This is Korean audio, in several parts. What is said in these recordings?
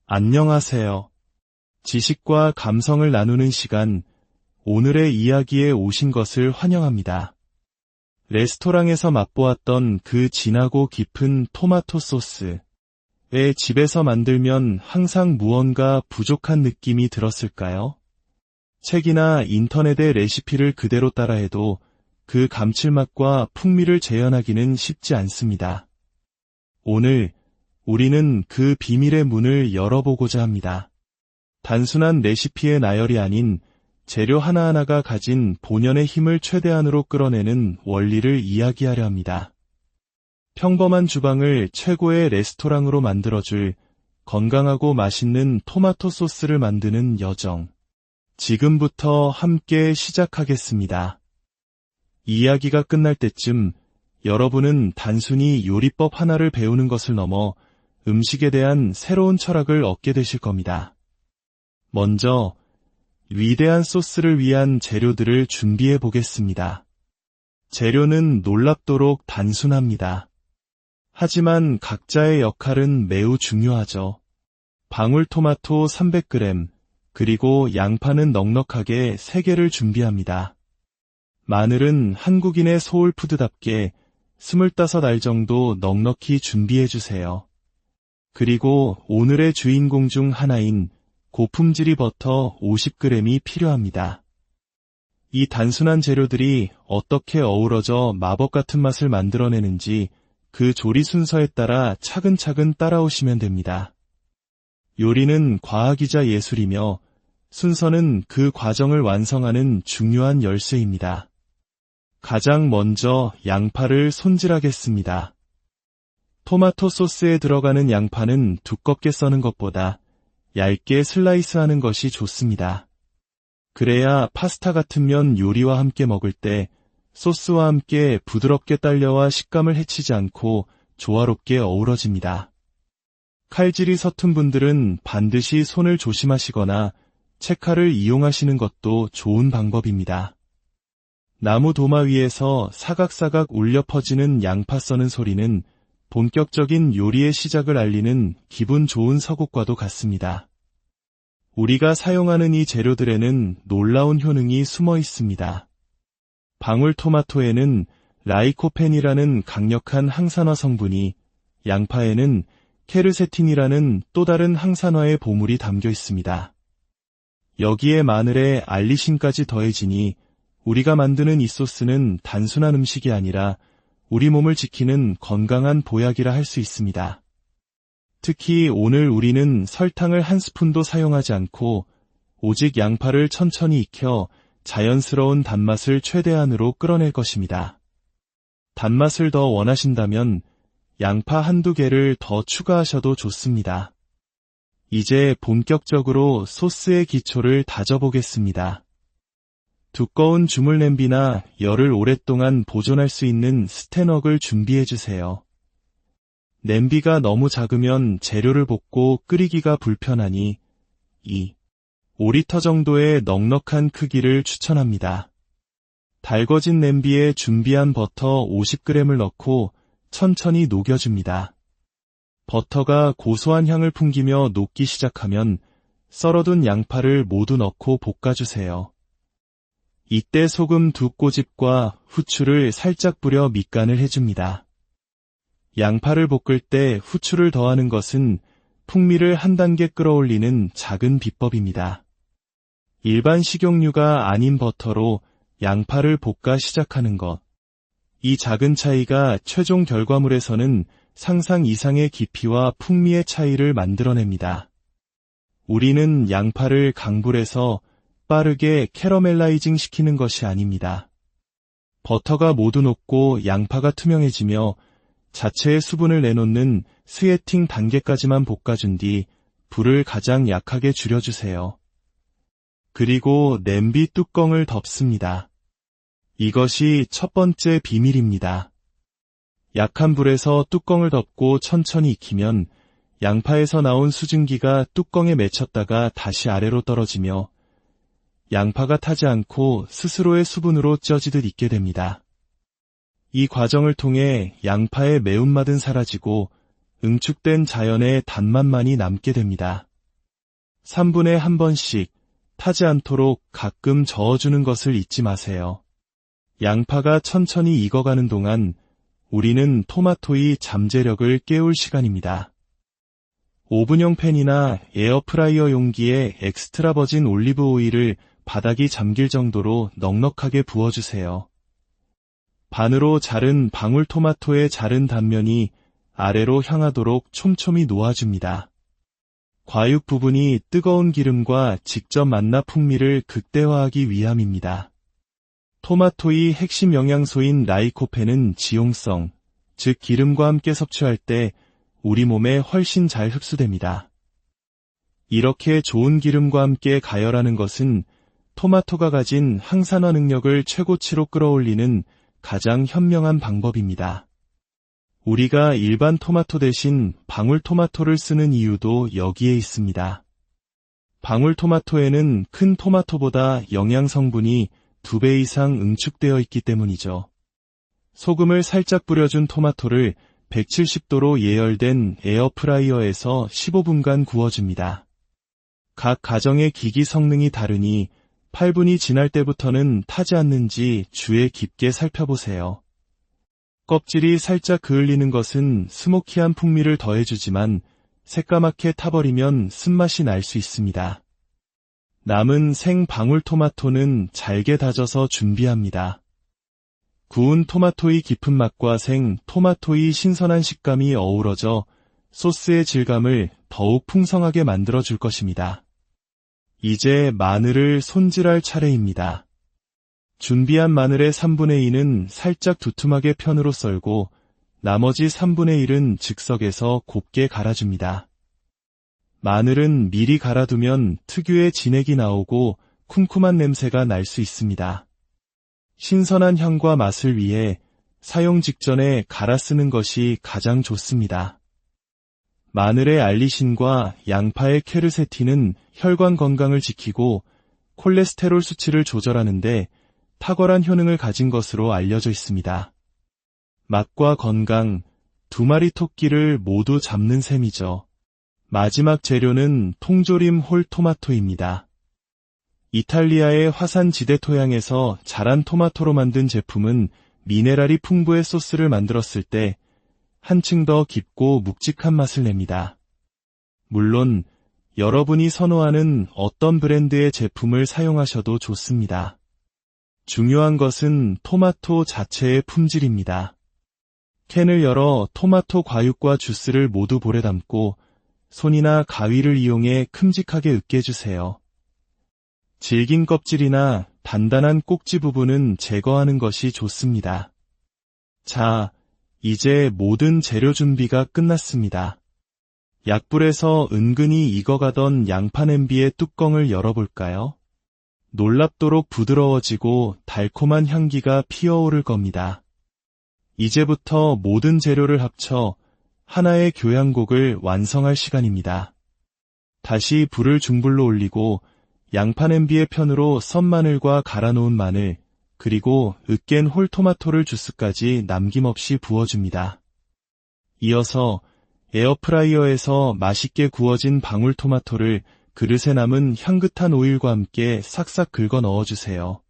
안녕하세요. 지식과 감성을 나누는 시간, 오늘의 이야기에 오신 것을 환영합니다. 레스토랑에서 맛보았던 그 진하고 깊은 토마토 소스에 집에서 만들면 항상 무언가 부족한 느낌이 들었을까요? 책이나 인터넷의 레시피를 그대로 따라해도 그 감칠맛과 풍미를 재현하기는 쉽지 않습니다. 오늘 우리는 그 비밀의 문을 열어보고자 합니다. 단순한 레시피의 나열이 아닌 재료 하나하나가 가진 본연의 힘을 최대한으로 끌어내는 원리를 이야기하려 합니다. 평범한 주방을 최고의 레스토랑으로 만들어줄 건강하고 맛있는 토마토 소스를 만드는 여정. 지금부터 함께 시작하겠습니다. 이야기가 끝날 때쯤 여러분은 단순히 요리법 하나를 배우는 것을 넘어 음식에 대한 새로운 철학을 얻게 되실 겁니다. 먼저 위대한 소스를 위한 재료들을 준비해 보겠습니다. 재료는 놀랍도록 단순합니다. 하지만 각자의 역할은 매우 중요하죠. 방울토마토 300g, 그리고 양파는 넉넉하게 3개를 준비합니다. 마늘은 한국인의 소울푸드답게 25알 정도 넉넉히 준비해 주세요. 그리고 오늘의 주인공 중 하나인 고품질이 버터 50g이 필요합니다. 이 단순한 재료들이 어떻게 어우러져 마법 같은 맛을 만들어내는지 그 조리 순서에 따라 차근차근 따라오시면 됩니다. 요리는 과학이자 예술이며 순서는 그 과정을 완성하는 중요한 열쇠입니다. 가장 먼저 양파를 손질하겠습니다. 토마토 소스에 들어가는 양파는 두껍게 써는 것보다 얇게 슬라이스하는 것이 좋습니다. 그래야 파스타 같은 면 요리와 함께 먹을 때 소스와 함께 부드럽게 딸려와 식감을 해치지 않고 조화롭게 어우러집니다. 칼질이 서툰 분들은 반드시 손을 조심하시거나 채칼을 이용하시는 것도 좋은 방법입니다. 나무 도마 위에서 사각사각 울려 퍼지는 양파 써는 소리는 본격적인 요리의 시작을 알리는 기분 좋은 서곡과도 같습니다. 우리가 사용하는 이 재료들에는 놀라운 효능이 숨어 있습니다. 방울토마토에는 라이코펜이라는 강력한 항산화 성분이, 양파에는 케르세틴이라는 또 다른 항산화의 보물이 담겨 있습니다. 여기에 마늘에 알리신까지 더해지니 우리가 만드는 이 소스는 단순한 음식이 아니라 우리 몸을 지키는 건강한 보약이라 할 수 있습니다. 특히 오늘 우리는 설탕을 한 스푼도 사용하지 않고 오직 양파를 천천히 익혀 자연스러운 단맛을 최대한으로 끌어낼 것입니다. 단맛을 더 원하신다면 양파 한두 개를 더 추가하셔도 좋습니다. 이제 본격적으로 소스의 기초를 다져보겠습니다. 두꺼운 주물 냄비나 열을 오랫동안 보존할 수 있는 스테너를 준비해주세요. 냄비가 너무 작으면 재료를 볶고 끓이기가 불편하니 5리터 정도의 넉넉한 크기를 추천합니다. 달궈진 냄비에 준비한 버터 50g을 넣고 천천히 녹여줍니다. 버터가 고소한 향을 풍기며 녹기 시작하면 썰어둔 양파를 모두 넣고 볶아주세요. 이때 소금 2꼬집과 후추를 살짝 뿌려 밑간을 해줍니다. 양파를 볶을 때 후추를 더하는 것은 풍미를 한 단계 끌어올리는 작은 비법입니다. 일반 식용유가 아닌 버터로 양파를 볶아 시작하는 것. 이 작은 차이가 최종 결과물에서는 상상 이상의 깊이와 풍미의 차이를 만들어냅니다. 우리는 양파를 강불에서 빠르게 캐러멜라이징 시키는 것이 아닙니다. 버터가 모두 녹고 양파가 투명해지며 자체의 수분을 내놓는 스웨팅 단계까지만 볶아준 뒤 불을 가장 약하게 줄여주세요. 그리고 냄비 뚜껑을 덮습니다. 이것이 첫 번째 비밀입니다. 약한 불에서 뚜껑을 덮고 천천히 익히면 양파에서 나온 수증기가 뚜껑에 맺혔다가 다시 아래로 떨어지며 양파가 타지 않고 스스로의 수분으로 쪄지듯 익게 됩니다. 이 과정을 통해 양파의 매운맛은 사라지고 응축된 자연의 단맛만이 남게 됩니다. 3분에 한 번씩 타지 않도록 가끔 저어주는 것을 잊지 마세요. 양파가 천천히 익어가는 동안 우리는 토마토의 잠재력을 깨울 시간입니다. 오븐용 팬이나 에어프라이어 용기에 엑스트라 버진 올리브 오일을 바닥이 잠길 정도로 넉넉하게 부어주세요. 반으로 자른 방울토마토의 자른 단면이 아래로 향하도록 촘촘히 놓아줍니다. 과육 부분이 뜨거운 기름과 직접 만나 풍미를 극대화하기 위함입니다. 토마토의 핵심 영양소인 라이코펜은 지용성, 즉 기름과 함께 섭취할 때 우리 몸에 훨씬 잘 흡수됩니다. 이렇게 좋은 기름과 함께 가열하는 것은 토마토가 가진 항산화 능력을 최고치로 끌어올리는 가장 현명한 방법입니다. 우리가 일반 토마토 대신 방울토마토를 쓰는 이유도 여기에 있습니다. 방울토마토에는 큰 토마토보다 영양 성분이 2배 이상 응축되어 있기 때문이죠. 소금을 살짝 뿌려준 토마토를 170도로 예열된 에어프라이어에서 15분간 구워줍니다. 각 가정의 기기 성능이 다르니 8분이 지날 때부터는 타지 않는지 주의 깊게 살펴보세요. 껍질이 살짝 그을리는 것은 스모키한 풍미를 더해주지만 새까맣게 타버리면 쓴맛이 날 수 있습니다. 남은 생 방울토마토는 잘게 다져서 준비합니다. 구운 토마토의 깊은 맛과 생 토마토의 신선한 식감이 어우러져 소스의 질감을 더욱 풍성하게 만들어줄 것입니다. 이제 마늘을 손질할 차례입니다. 준비한 마늘의 3분의 2는 살짝 두툼하게 편으로 썰고 나머지 3분의 1은 즉석에서 곱게 갈아줍니다. 마늘은 미리 갈아두면 특유의 진액이 나오고 쿰쿰한 냄새가 날 수 있습니다. 신선한 향과 맛을 위해 사용 직전에 갈아 쓰는 것이 가장 좋습니다. 마늘의 알리신과 양파의 퀘르세틴은 혈관 건강을 지키고 콜레스테롤 수치를 조절하는데 탁월한 효능을 가진 것으로 알려져 있습니다. 맛과 건강, 2마리 토끼를 모두 잡는 셈이죠. 마지막 재료는 통조림 홀 토마토입니다. 이탈리아의 화산지대 토양에서 자란 토마토로 만든 제품은 미네랄이 풍부의 소스를 만들었을 때 한층 더 깊고 묵직한 맛을 냅니다. 물론 여러분이 선호하는 어떤 브랜드의 제품을 사용하셔도 좋습니다. 중요한 것은 토마토 자체의 품질입니다. 캔을 열어 토마토 과육과 주스를 모두 볼에 담고 손이나 가위를 이용해 큼직하게 으깨주세요. 질긴 껍질이나 단단한 꼭지 부분은 제거하는 것이 좋습니다. 자, 이제 모든 재료 준비가 끝났습니다. 약불에서 은근히 익어가던 양파 냄비의 뚜껑을 열어볼까요? 놀랍도록 부드러워지고 달콤한 향기가 피어오를 겁니다. 이제부터 모든 재료를 합쳐 하나의 교향곡을 완성할 시간입니다. 다시 불을 중불로 올리고 양파 냄비의 편으로 썬 마늘과 갈아놓은 마늘, 그리고 으깬 홀토마토를 주스까지 남김없이 부어줍니다. 이어서 에어프라이어에서 맛있게 구워진 방울토마토를 그릇에 남은 향긋한 오일과 함께 싹싹 긁어 넣어주세요.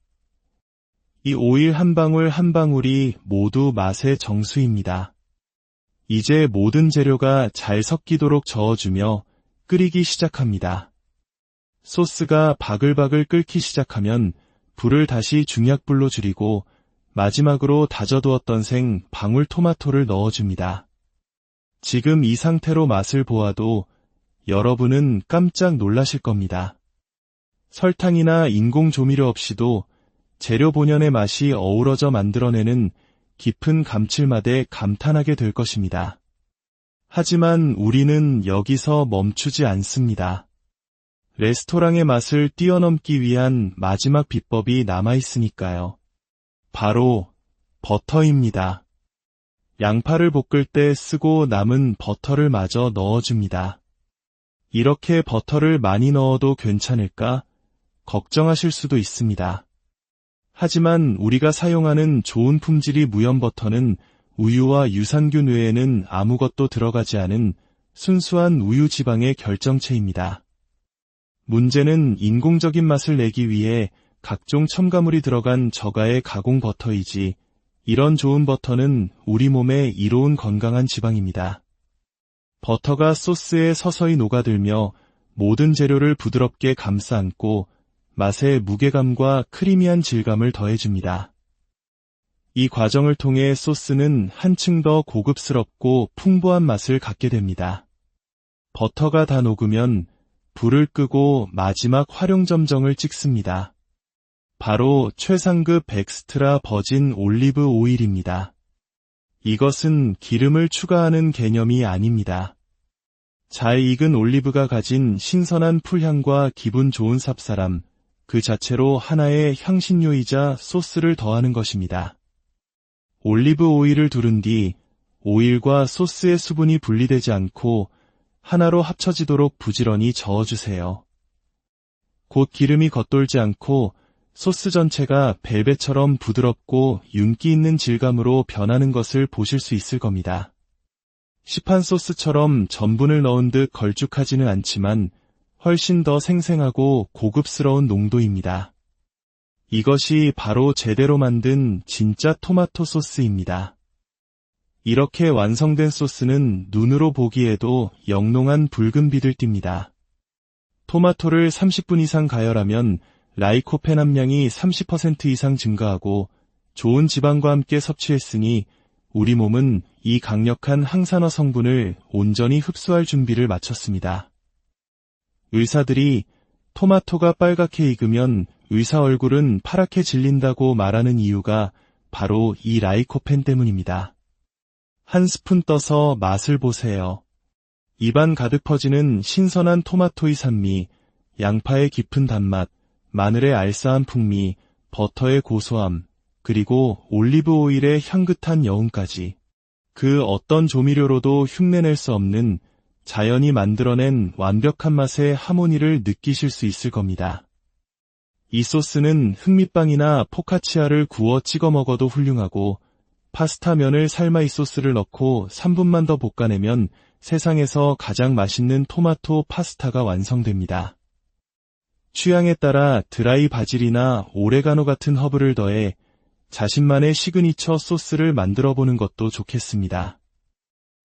이 오일 한 방울 한 방울이 모두 맛의 정수입니다. 이제 모든 재료가 잘 섞이도록 저어주며 끓이기 시작합니다. 소스가 바글바글 끓기 시작하면 불을 다시 중약불로 줄이고 마지막으로 다져두었던 생 방울토마토를 넣어줍니다. 지금 이 상태로 맛을 보아도 여러분은 깜짝 놀라실 겁니다. 설탕이나 인공 조미료 없이도 재료 본연의 맛이 어우러져 만들어내는 깊은 감칠맛에 감탄하게 될 것입니다. 하지만 우리는 여기서 멈추지 않습니다. 레스토랑의 맛을 뛰어넘기 위한 마지막 비법이 남아있으니까요. 바로 버터입니다. 양파를 볶을 때 쓰고 남은 버터를 마저 넣어줍니다. 이렇게 버터를 많이 넣어도 괜찮을까? 걱정하실 수도 있습니다. 하지만 우리가 사용하는 좋은 품질의 무염버터는 우유와 유산균 외에는 아무것도 들어가지 않은 순수한 우유 지방의 결정체입니다. 문제는 인공적인 맛을 내기 위해 각종 첨가물이 들어간 저가의 가공 버터이지, 이런 좋은 버터는 우리 몸에 이로운 건강한 지방입니다. 버터가 소스에 서서히 녹아들며 모든 재료를 부드럽게 감싸 안고 맛의 무게감과 크리미한 질감을 더해줍니다. 이 과정을 통해 소스는 한층 더 고급스럽고 풍부한 맛을 갖게 됩니다. 버터가 다 녹으면 불을 끄고 마지막 활용점정을 찍습니다. 바로 최상급 엑스트라 버진 올리브 오일입니다. 이것은 기름을 추가하는 개념이 아닙니다. 잘 익은 올리브가 가진 신선한 풀향과 기분 좋은 쌉싸람, 그 자체로 하나의 향신료이자 소스를 더하는 것입니다. 올리브 오일을 두른 뒤 오일과 소스의 수분이 분리되지 않고 하나로 합쳐지도록 부지런히 저어주세요. 곧 기름이 겉돌지 않고 소스 전체가 벨벳처럼 부드럽고 윤기 있는 질감으로 변하는 것을 보실 수 있을 겁니다. 시판 소스처럼 전분을 넣은 듯 걸쭉하지는 않지만 훨씬 더 생생하고 고급스러운 농도입니다. 이것이 바로 제대로 만든 진짜 토마토 소스입니다. 이렇게 완성된 소스는 눈으로 보기에도 영롱한 붉은 빛을 띱니다. 토마토를 30분 이상 가열하면 라이코펜 함량이 30% 이상 증가하고 좋은 지방과 함께 섭취했으니 우리 몸은 이 강력한 항산화 성분을 온전히 흡수할 준비를 마쳤습니다. 의사들이 토마토가 빨갛게 익으면 의사 얼굴은 파랗게 질린다고 말하는 이유가 바로 이 라이코펜 때문입니다. 한 스푼 떠서 맛을 보세요. 입안 가득 퍼지는 신선한 토마토의 산미, 양파의 깊은 단맛, 마늘의 알싸한 풍미, 버터의 고소함, 그리고 올리브 오일의 향긋한 여운까지. 그 어떤 조미료로도 흉내낼 수 없는 자연이 만들어낸 완벽한 맛의 하모니를 느끼실 수 있을 겁니다. 이 소스는 흑미빵이나 포카치아를 구워 찍어 먹어도 훌륭하고 파스타 면을 삶아 이 소스를 넣고 3분만 더 볶아내면 세상에서 가장 맛있는 토마토 파스타가 완성됩니다. 취향에 따라 드라이 바질이나 오레가노 같은 허브를 더해 자신만의 시그니처 소스를 만들어 보는 것도 좋겠습니다.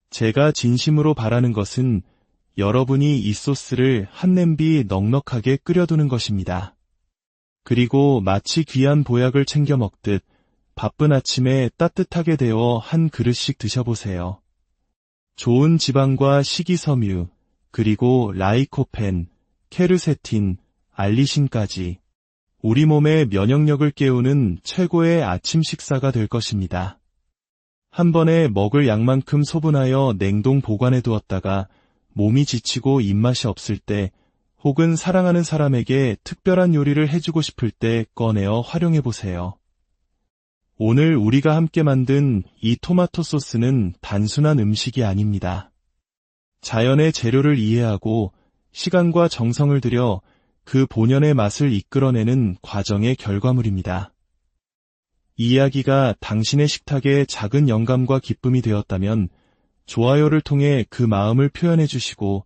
제가 진심으로 바라는 것은 여러분이 이 소스를 한 냄비 넉넉하게 끓여두는 것입니다. 그리고 마치 귀한 보약을 챙겨 먹듯 바쁜 아침에 따뜻하게 데워 한 그릇씩 드셔보세요. 좋은 지방과 식이섬유, 그리고 라이코펜, 케르세틴, 알리신까지 우리 몸의 면역력을 깨우는 최고의 아침 식사가 될 것입니다. 한 번에 먹을 양만큼 소분하여 냉동 보관해 두었다가 몸이 지치고 입맛이 없을 때 혹은 사랑하는 사람에게 특별한 요리를 해주고 싶을 때 꺼내어 활용해 보세요. 오늘 우리가 함께 만든 이 토마토 소스는 단순한 음식이 아닙니다. 자연의 재료를 이해하고 시간과 정성을 들여 그 본연의 맛을 이끌어내는 과정의 결과물입니다. 이 이야기가 당신의 식탁에 작은 영감과 기쁨이 되었다면 좋아요를 통해 그 마음을 표현해 주시고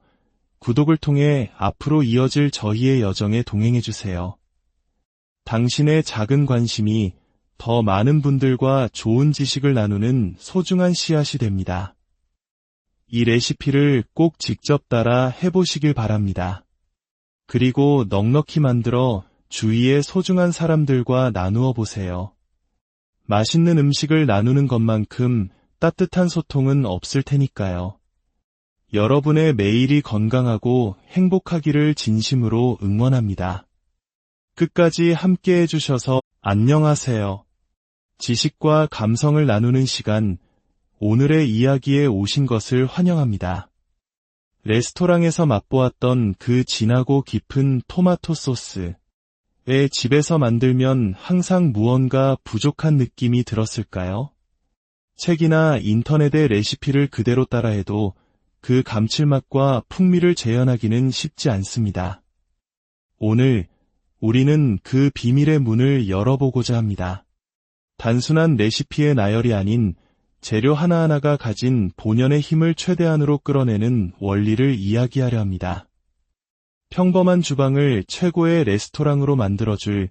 구독을 통해 앞으로 이어질 저희의 여정에 동행해 주세요. 당신의 작은 관심이 더 많은 분들과 좋은 지식을 나누는 소중한 씨앗이 됩니다. 이 레시피를 꼭 직접 따라 해보시길 바랍니다. 그리고 넉넉히 만들어 주위의 소중한 사람들과 나누어 보세요. 맛있는 음식을 나누는 것만큼 따뜻한 소통은 없을 테니까요. 여러분의 매일이 건강하고 행복하기를 진심으로 응원합니다. 끝까지 함께 해주셔서 안녕하세요. 지식과 감성을 나누는 시간, 오늘의 이야기에 오신 것을 환영합니다. 레스토랑에서 맛보았던 그 진하고 깊은 토마토 소스, 왜 집에서 만들면 항상 무언가 부족한 느낌이 들었을까요? 책이나 인터넷의 레시피를 그대로 따라해도 그 감칠맛과 풍미를 재현하기는 쉽지 않습니다. 오늘 우리는 그 비밀의 문을 열어보고자 합니다. 단순한 레시피의 나열이 아닌 재료 하나하나가 가진 본연의 힘을 최대한으로 끌어내는 원리를 이야기하려 합니다. 평범한 주방을 최고의 레스토랑으로 만들어줄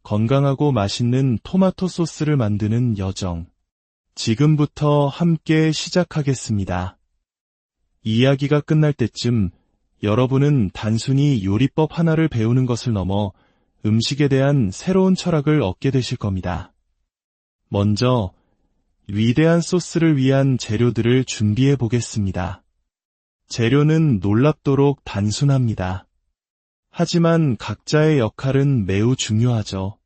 건강하고 맛있는 토마토 소스를 만드는 여정. 지금부터 함께 시작하겠습니다. 이야기가 끝날 때쯤 여러분은 단순히 요리법 하나를 배우는 것을 넘어 음식에 대한 새로운 철학을 얻게 되실 겁니다. 먼저 위대한 소스를 위한 재료들을 준비해 보겠습니다. 재료는 놀랍도록 단순합니다. 하지만 각자의 역할은 매우 중요하죠.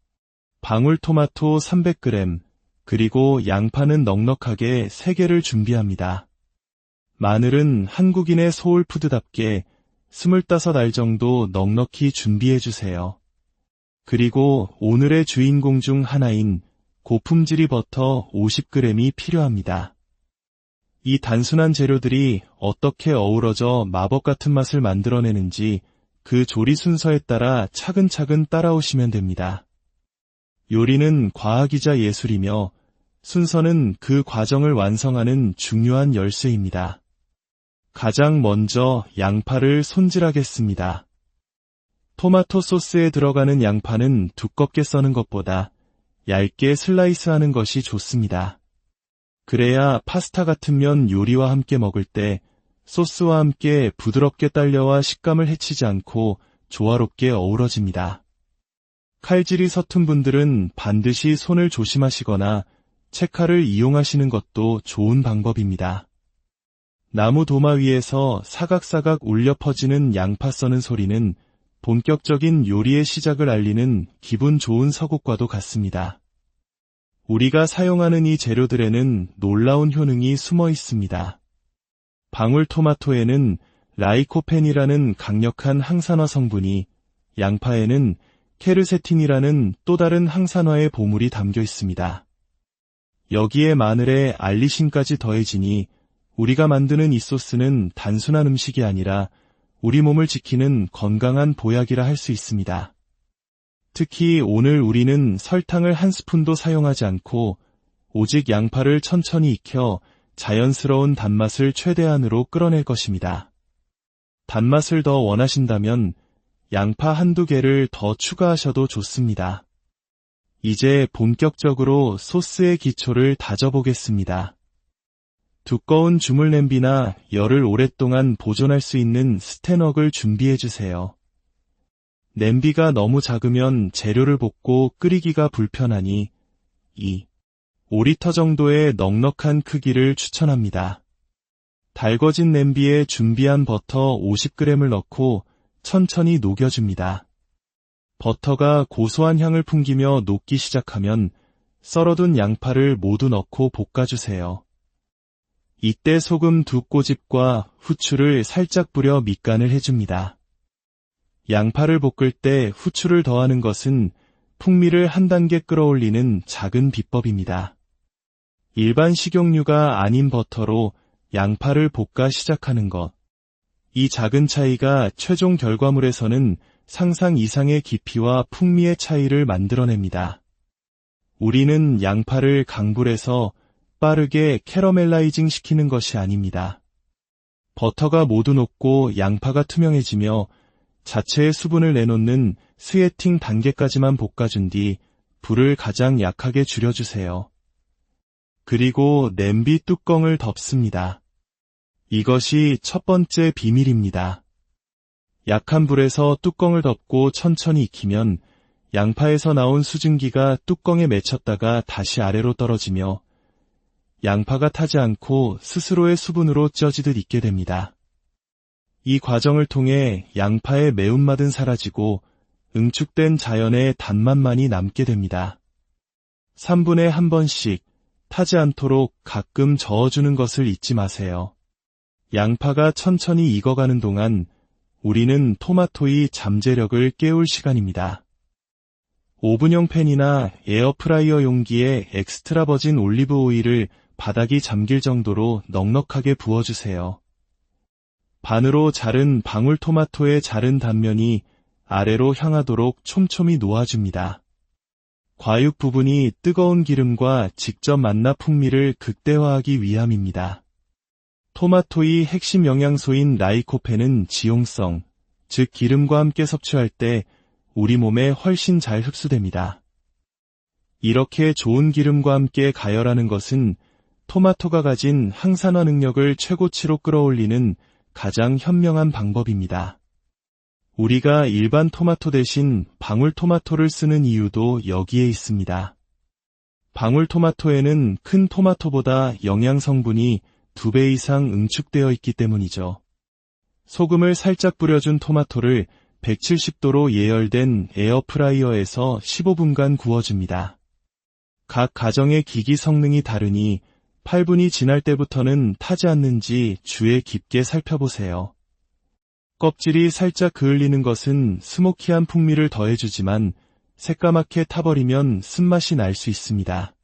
방울토마토 300g, 그리고 양파는 넉넉하게 3개를 준비합니다. 마늘은 한국인의 소울푸드답게 25알 정도 넉넉히 준비해주세요. 그리고 오늘의 주인공 중 하나인 고품질이 버터 50g이 필요합니다. 이 단순한 재료들이 어떻게 어우러져 마법 같은 맛을 만들어내는지 그 조리 순서에 따라 차근차근 따라오시면 됩니다. 요리는 과학이자 예술이며 순서는 그 과정을 완성하는 중요한 열쇠입니다. 가장 먼저 양파를 손질하겠습니다. 토마토 소스에 들어가는 양파는 두껍게 써는 것보다 얇게 슬라이스하는 것이 좋습니다. 그래야 파스타 같은 면 요리와 함께 먹을 때 소스와 함께 부드럽게 딸려와 식감을 해치지 않고 조화롭게 어우러집니다. 칼질이 서툰 분들은 반드시 손을 조심하시거나 채칼을 이용하시는 것도 좋은 방법입니다. 나무 도마 위에서 사각사각 울려 퍼지는 양파 써는 소리는 본격적인 요리의 시작을 알리는 기분 좋은 서곡과도 같습니다. 우리가 사용하는 이 재료들에는 놀라운 효능이 숨어 있습니다. 방울토마토에는 라이코펜이라는 강력한 항산화 성분이, 양파에는 케르세틴이라는 또 다른 항산화의 보물이 담겨 있습니다. 여기에 마늘에 알리신까지 더해지니 우리가 만드는 이 소스는 단순한 음식이 아니라 우리 몸을 지키는 건강한 보약이라 할 수 있습니다. 특히 오늘 우리는 설탕을 한 스푼도 사용하지 않고 오직 양파를 천천히 익혀 자연스러운 단맛을 최대한으로 끌어낼 것입니다. 단맛을 더 원하신다면 양파 한두 개를 더 추가하셔도 좋습니다. 이제 본격적으로 소스의 기초를 다져보겠습니다. 두꺼운 주물 냄비나 열을 오랫동안 보존할 수 있는 스테너를 준비해주세요. 냄비가 너무 작으면 재료를 볶고 끓이기가 불편하니 5리터 정도의 넉넉한 크기를 추천합니다. 달궈진 냄비에 준비한 버터 50g을 넣고 천천히 녹여줍니다. 버터가 고소한 향을 풍기며 녹기 시작하면 썰어둔 양파를 모두 넣고 볶아주세요. 이때 소금 2꼬집과 후추를 살짝 뿌려 밑간을 해줍니다. 양파를 볶을 때 후추를 더하는 것은 풍미를 한 단계 끌어올리는 작은 비법입니다. 일반 식용유가 아닌 버터로 양파를 볶아 시작하는 것. 이 작은 차이가 최종 결과물에서는 상상 이상의 깊이와 풍미의 차이를 만들어냅니다. 우리는 양파를 강불에서 빠르게 캐러멜라이징 시키는 것이 아닙니다. 버터가 모두 녹고 양파가 투명해지며 자체의 수분을 내놓는 스웨팅 단계까지만 볶아준 뒤 불을 가장 약하게 줄여주세요. 그리고 냄비 뚜껑을 덮습니다. 이것이 첫 번째 비밀입니다. 약한 불에서 뚜껑을 덮고 천천히 익히면 양파에서 나온 수증기가 뚜껑에 맺혔다가 다시 아래로 떨어지며 양파가 타지 않고 스스로의 수분으로 쪄지듯 익게 됩니다. 이 과정을 통해 양파의 매운맛은 사라지고 응축된 자연의 단맛만이 남게 됩니다. 3분에 한 번씩 타지 않도록 가끔 저어주는 것을 잊지 마세요. 양파가 천천히 익어가는 동안 우리는 토마토의 잠재력을 깨울 시간입니다. 오븐용 팬이나 에어프라이어 용기에 엑스트라 버진 올리브 오일을 바닥이 잠길 정도로 넉넉하게 부어주세요. 반으로 자른 방울토마토의 자른 단면이 아래로 향하도록 촘촘히 놓아줍니다. 과육 부분이 뜨거운 기름과 직접 만나 풍미를 극대화하기 위함입니다. 토마토의 핵심 영양소인 라이코펜은 지용성, 즉 기름과 함께 섭취할 때 우리 몸에 훨씬 잘 흡수됩니다. 이렇게 좋은 기름과 함께 가열하는 것은 토마토가 가진 항산화 능력을 최고치로 끌어올리는 가장 현명한 방법입니다. 우리가 일반 토마토 대신 방울토마토를 쓰는 이유도 여기에 있습니다. 방울토마토에는 큰 토마토보다 영양 성분이 2배 이상 응축되어 있기 때문이죠. 소금을 살짝 뿌려준 토마토를 170도로 예열된 에어프라이어에서 15분간 구워줍니다. 각 가정의 기기 성능이 다르니 8분이 지날 때부터는 타지 않는지 주의 깊게 살펴보세요. 껍질이 살짝 그을리는 것은 스모키한 풍미를 더해주지만 새까맣게 타버리면 쓴맛이 날 수 있습니다.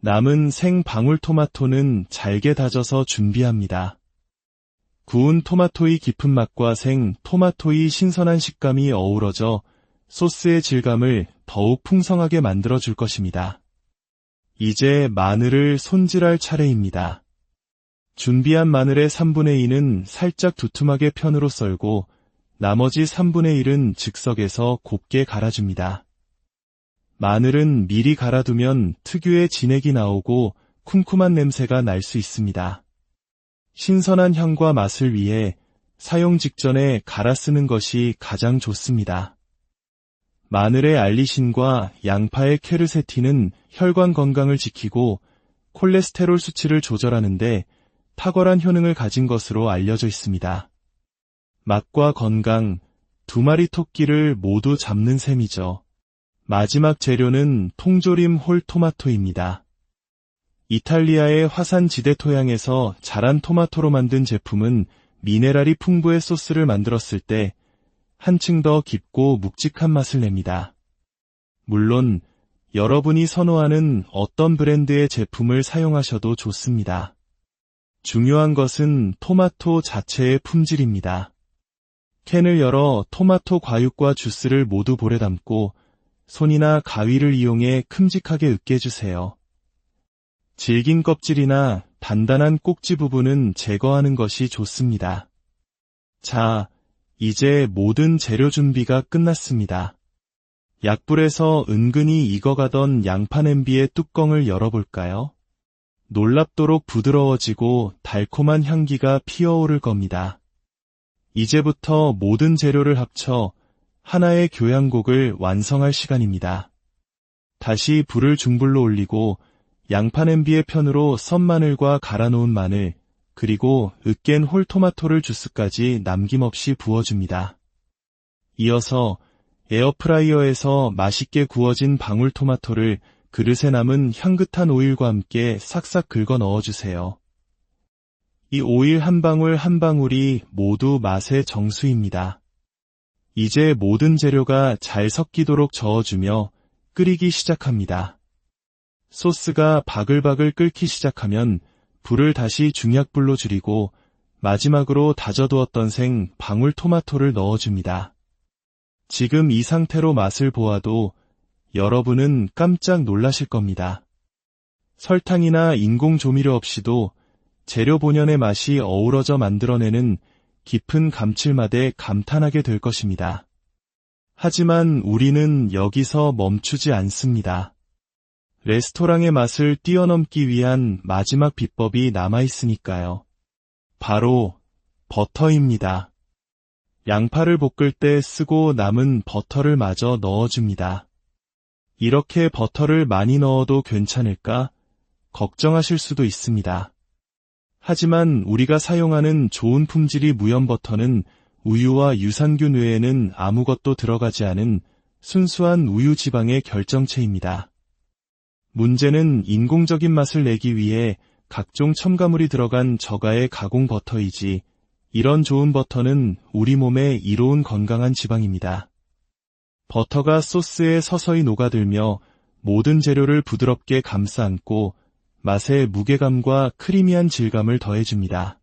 남은 생 방울토마토는 잘게 다져서 준비합니다. 구운 토마토의 깊은 맛과 생 토마토의 신선한 식감이 어우러져 소스의 질감을 더욱 풍성하게 만들어줄 것입니다. 이제 마늘을 손질할 차례입니다. 준비한 마늘의 3분의 2는 살짝 두툼하게 편으로 썰고 나머지 3분의 1은 즉석에서 곱게 갈아줍니다. 마늘은 미리 갈아두면 특유의 진액이 나오고 쿰쿰한 냄새가 날 수 있습니다. 신선한 향과 맛을 위해 사용 직전에 갈아 쓰는 것이 가장 좋습니다. 마늘의 알리신과 양파의 퀘르세틴은 혈관 건강을 지키고 콜레스테롤 수치를 조절하는데 탁월한 효능을 가진 것으로 알려져 있습니다. 맛과 건강, 2마리 토끼를 모두 잡는 셈이죠. 마지막 재료는 통조림 홀 토마토입니다. 이탈리아의 화산지대 토양에서 자란 토마토로 만든 제품은 미네랄이 풍부의 소스를 만들었을 때 한층 더 깊고 묵직한 맛을 냅니다. 물론 여러분이 선호하는 어떤 브랜드의 제품을 사용하셔도 좋습니다. 중요한 것은 토마토 자체의 품질입니다. 캔을 열어 토마토 과육과 주스를 모두 볼에 담고 손이나 가위를 이용해 큼직하게 으깨주세요. 질긴 껍질이나 단단한 꼭지 부분은 제거하는 것이 좋습니다. 자, 이제 모든 재료 준비가 끝났습니다. 약불에서 은근히 익어가던 양파 냄비의 뚜껑을 열어볼까요? 놀랍도록 부드러워지고 달콤한 향기가 피어오를 겁니다. 이제부터 모든 재료를 합쳐 하나의 교향곡을 완성할 시간입니다. 다시 불을 중불로 올리고 양파 냄비의 편으로 썬 마늘과 갈아놓은 마늘, 그리고 으깬 홀토마토를 주스까지 남김없이 부어줍니다. 이어서 에어프라이어에서 맛있게 구워진 방울토마토를 그릇에 남은 향긋한 오일과 함께 싹싹 긁어 넣어주세요. 이 오일 한 방울 한 방울이 모두 맛의 정수입니다. 이제 모든 재료가 잘 섞이도록 저어주며 끓이기 시작합니다. 소스가 바글바글 끓기 시작하면 불을 다시 중약불로 줄이고 마지막으로 다져두었던 생 방울토마토를 넣어줍니다. 지금 이 상태로 맛을 보아도 여러분은 깜짝 놀라실 겁니다. 설탕이나 인공 조미료 없이도 재료 본연의 맛이 어우러져 만들어내는 깊은 감칠맛에 감탄하게 될 것입니다. 하지만 우리는 여기서 멈추지 않습니다. 레스토랑의 맛을 뛰어넘기 위한 마지막 비법이 남아있으니까요. 바로 버터입니다. 양파를 볶을 때 쓰고 남은 버터를 마저 넣어줍니다. 이렇게 버터를 많이 넣어도 괜찮을까? 걱정하실 수도 있습니다. 하지만 우리가 사용하는 좋은 품질의 무염버터는 우유와 유산균 외에는 아무것도 들어가지 않은 순수한 우유 지방의 결정체입니다. 문제는 인공적인 맛을 내기 위해 각종 첨가물이 들어간 저가의 가공 버터이지, 이런 좋은 버터는 우리 몸에 이로운 건강한 지방입니다. 버터가 소스에 서서히 녹아들며 모든 재료를 부드럽게 감싸 안고 맛의 무게감과 크리미한 질감을 더해줍니다.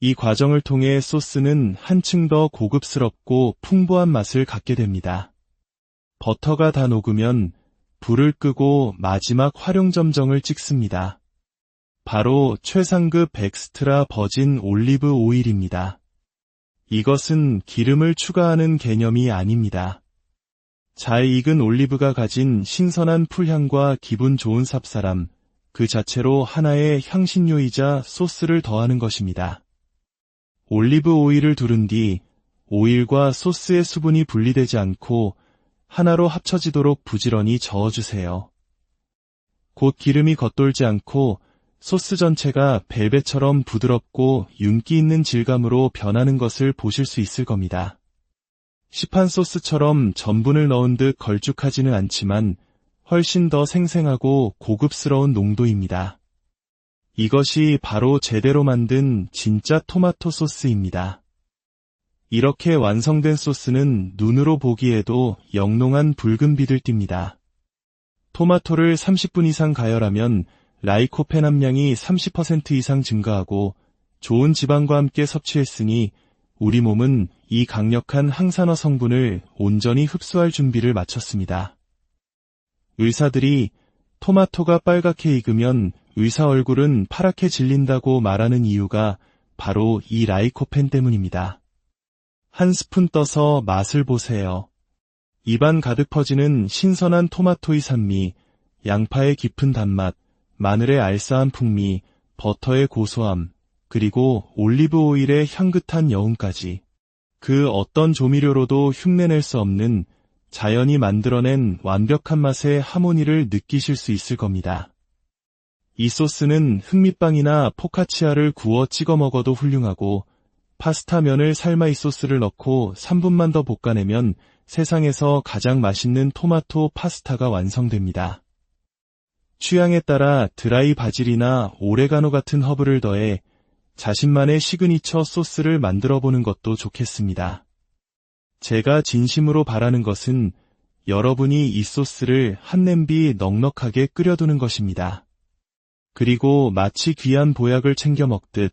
이 과정을 통해 소스는 한층 더 고급스럽고 풍부한 맛을 갖게 됩니다. 버터가 다 녹으면 불을 끄고 마지막 활용점정을 찍습니다. 바로 최상급 엑스트라 버진 올리브 오일입니다. 이것은 기름을 추가하는 개념이 아닙니다. 잘 익은 올리브가 가진 신선한 풀향과 기분 좋은 삽사람, 그 자체로 하나의 향신료이자 소스를 더하는 것입니다. 올리브 오일을 두른 뒤 오일과 소스의 수분이 분리되지 않고 하나로 합쳐지도록 부지런히 저어주세요. 곧 기름이 겉돌지 않고 소스 전체가 벨벳처럼 부드럽고 윤기 있는 질감으로 변하는 것을 보실 수 있을 겁니다. 시판 소스처럼 전분을 넣은 듯 걸쭉하지는 않지만 훨씬 더 생생하고 고급스러운 농도입니다. 이것이 바로 제대로 만든 진짜 토마토 소스입니다. 이렇게 완성된 소스는 눈으로 보기에도 영롱한 붉은 빛을 띱니다. 토마토를 30분 이상 가열하면 라이코펜 함량이 30% 이상 증가하고 좋은 지방과 함께 섭취했으니 우리 몸은 이 강력한 항산화 성분을 온전히 흡수할 준비를 마쳤습니다. 의사들이 토마토가 빨갛게 익으면 의사 얼굴은 파랗게 질린다고 말하는 이유가 바로 이 라이코펜 때문입니다. 한 스푼 떠서 맛을 보세요. 입안 가득 퍼지는 신선한 토마토의 산미, 양파의 깊은 단맛, 마늘의 알싸한 풍미, 버터의 고소함, 그리고 올리브 오일의 향긋한 여운까지. 그 어떤 조미료로도 흉내낼 수 없는 자연이 만들어낸 완벽한 맛의 하모니를 느끼실 수 있을 겁니다. 이 소스는 흑미빵이나 포카치아를 구워 찍어 먹어도 훌륭하고 파스타 면을 삶아 이 소스를 넣고 3분만 더 볶아내면 세상에서 가장 맛있는 토마토 파스타가 완성됩니다. 취향에 따라 드라이 바질이나 오레가노 같은 허브를 더해 자신만의 시그니처 소스를 만들어 보는 것도 좋겠습니다. 제가 진심으로 바라는 것은 여러분이 이 소스를 한 냄비 넉넉하게 끓여두는 것입니다. 그리고 마치 귀한 보약을 챙겨 먹듯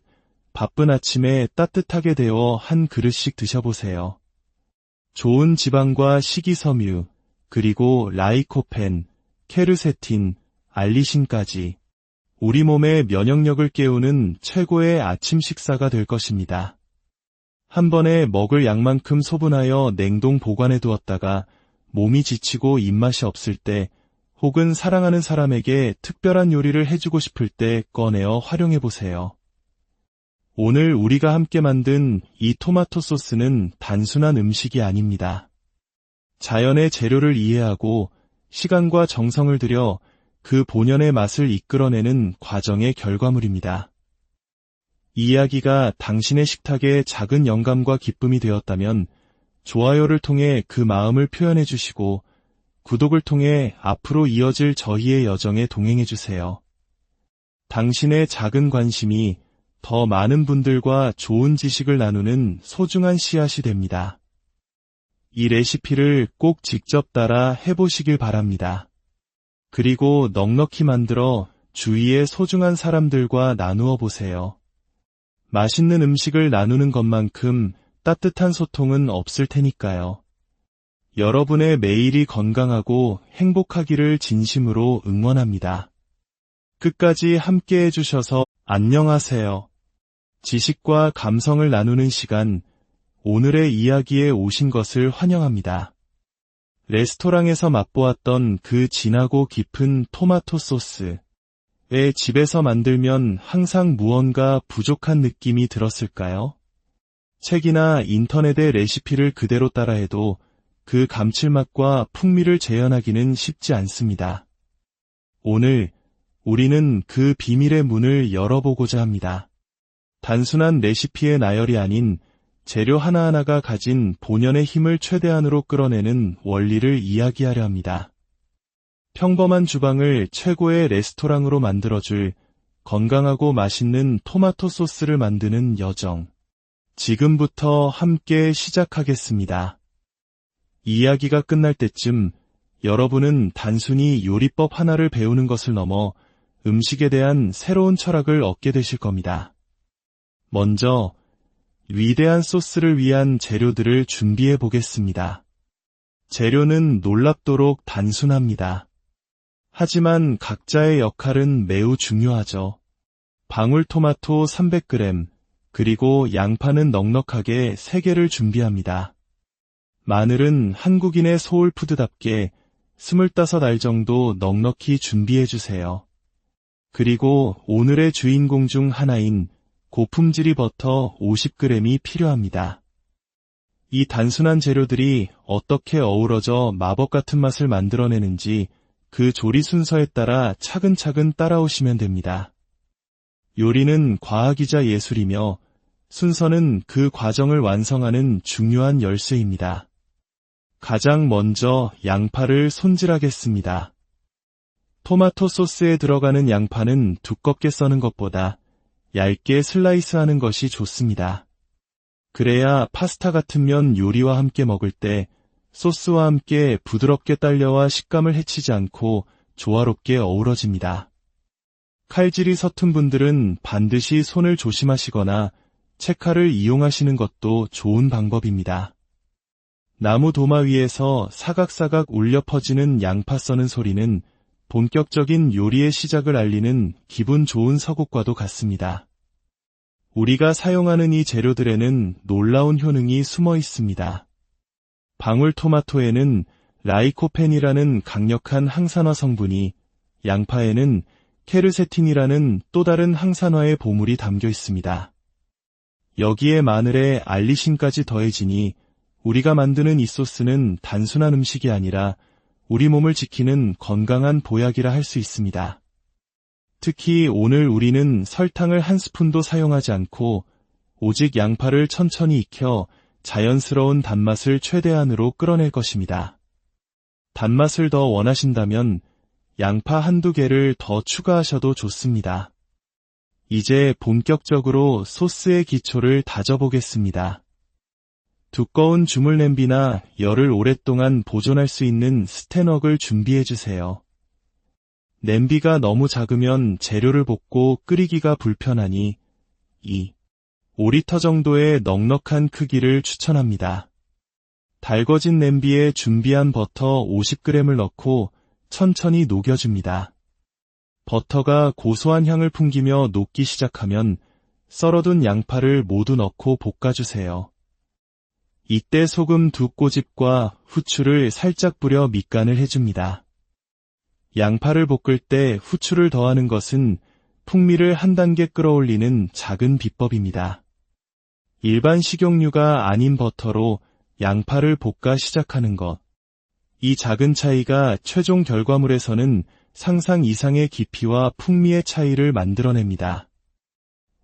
바쁜 아침에 따뜻하게 데워 한 그릇씩 드셔보세요. 좋은 지방과 식이섬유, 그리고 라이코펜, 케르세틴, 알리신까지 우리 몸의 면역력을 깨우는 최고의 아침 식사가 될 것입니다. 한 번에 먹을 양만큼 소분하여 냉동 보관해 두었다가 몸이 지치고 입맛이 없을 때 혹은 사랑하는 사람에게 특별한 요리를 해주고 싶을 때 꺼내어 활용해 보세요. 오늘 우리가 함께 만든 이 토마토 소스는 단순한 음식이 아닙니다. 자연의 재료를 이해하고 시간과 정성을 들여 그 본연의 맛을 이끌어내는 과정의 결과물입니다. 이 이야기가 당신의 식탁에 작은 영감과 기쁨이 되었다면 좋아요를 통해 그 마음을 표현해 주시고 구독을 통해 앞으로 이어질 저희의 여정에 동행해 주세요. 당신의 작은 관심이 더 많은 분들과 좋은 지식을 나누는 소중한 씨앗이 됩니다. 이 레시피를 꼭 직접 따라 해보시길 바랍니다. 그리고 넉넉히 만들어 주위의 소중한 사람들과 나누어 보세요. 맛있는 음식을 나누는 것만큼 따뜻한 소통은 없을 테니까요. 여러분의 매일이 건강하고 행복하기를 진심으로 응원합니다. 끝까지 함께 해주셔서 안녕하세요. 지식과 감성을 나누는 시간, 오늘의 이야기에 오신 것을 환영합니다. 레스토랑에서 맛보았던 그 진하고 깊은 토마토 소스. 왜 집에서 만들면 항상 무언가 부족한 느낌이 들었을까요? 책이나 인터넷의 레시피를 그대로 따라해도 그 감칠맛과 풍미를 재현하기는 쉽지 않습니다. 오늘 우리는 그 비밀의 문을 열어보고자 합니다. 단순한 레시피의 나열이 아닌 재료 하나하나가 가진 본연의 힘을 최대한으로 끌어내는 원리를 이야기하려 합니다. 평범한 주방을 최고의 레스토랑으로 만들어줄 건강하고 맛있는 토마토 소스를 만드는 여정. 지금부터 함께 시작하겠습니다. 이야기가 끝날 때쯤 여러분은 단순히 요리법 하나를 배우는 것을 넘어 음식에 대한 새로운 철학을 얻게 되실 겁니다. 먼저 위대한 소스를 위한 재료들을 준비해 보겠습니다. 재료는 놀랍도록 단순합니다. 하지만 각자의 역할은 매우 중요하죠. 방울토마토 300g, 그리고 양파는 넉넉하게 3개를 준비합니다. 마늘은 한국인의 소울푸드답게 25알 정도 넉넉히 준비해주세요. 그리고 오늘의 주인공 중 하나인 고품질이 버터 50g이 필요합니다. 이 단순한 재료들이 어떻게 어우러져 마법 같은 맛을 만들어내는지 그 조리 순서에 따라 차근차근 따라오시면 됩니다. 요리는 과학이자 예술이며 순서는 그 과정을 완성하는 중요한 열쇠입니다. 가장 먼저 양파를 손질하겠습니다. 토마토 소스에 들어가는 양파는 두껍게 써는 것보다 얇게 슬라이스하는 것이 좋습니다. 그래야 파스타 같은 면 요리와 함께 먹을 때 소스와 함께 부드럽게 딸려와 식감을 해치지 않고 조화롭게 어우러집니다. 칼질이 서툰 분들은 반드시 손을 조심하시거나 채칼을 이용하시는 것도 좋은 방법입니다. 나무 도마 위에서 사각사각 울려 퍼지는 양파 써는 소리는 본격적인 요리의 시작을 알리는 기분 좋은 서곡과도 같습니다. 우리가 사용하는 이 재료들에는 놀라운 효능이 숨어 있습니다. 방울토마토에는 라이코펜이라는 강력한 항산화 성분이, 양파에는 케르세틴이라는 또 다른 항산화의 보물이 담겨 있습니다. 여기에 마늘에 알리신까지 더해지니 우리가 만드는 이 소스는 단순한 음식이 아니라 우리 몸을 지키는 건강한 보약이라 할 수 있습니다. 특히 오늘 우리는 설탕을 한 스푼도 사용하지 않고 오직 양파를 천천히 익혀 자연스러운 단맛을 최대한으로 끌어낼 것입니다. 단맛을 더 원하신다면 양파 한두 개를 더 추가하셔도 좋습니다. 이제 본격적으로 소스의 기초를 다져보겠습니다. 두꺼운 주물 냄비나 열을 오랫동안 보존할 수 있는 스테너를 준비해주세요. 냄비가 너무 작으면 재료를 볶고 끓이기가 불편하니 5리터 정도의 넉넉한 크기를 추천합니다. 달궈진 냄비에 준비한 버터 50g을 넣고 천천히 녹여줍니다. 버터가 고소한 향을 풍기며 녹기 시작하면 썰어둔 양파를 모두 넣고 볶아주세요. 이때 소금 2꼬집과 후추를 살짝 뿌려 밑간을 해줍니다. 양파를 볶을 때 후추를 더하는 것은 풍미를 한 단계 끌어올리는 작은 비법입니다. 일반 식용유가 아닌 버터로 양파를 볶아 시작하는 것. 이 작은 차이가 최종 결과물에서는 상상 이상의 깊이와 풍미의 차이를 만들어냅니다.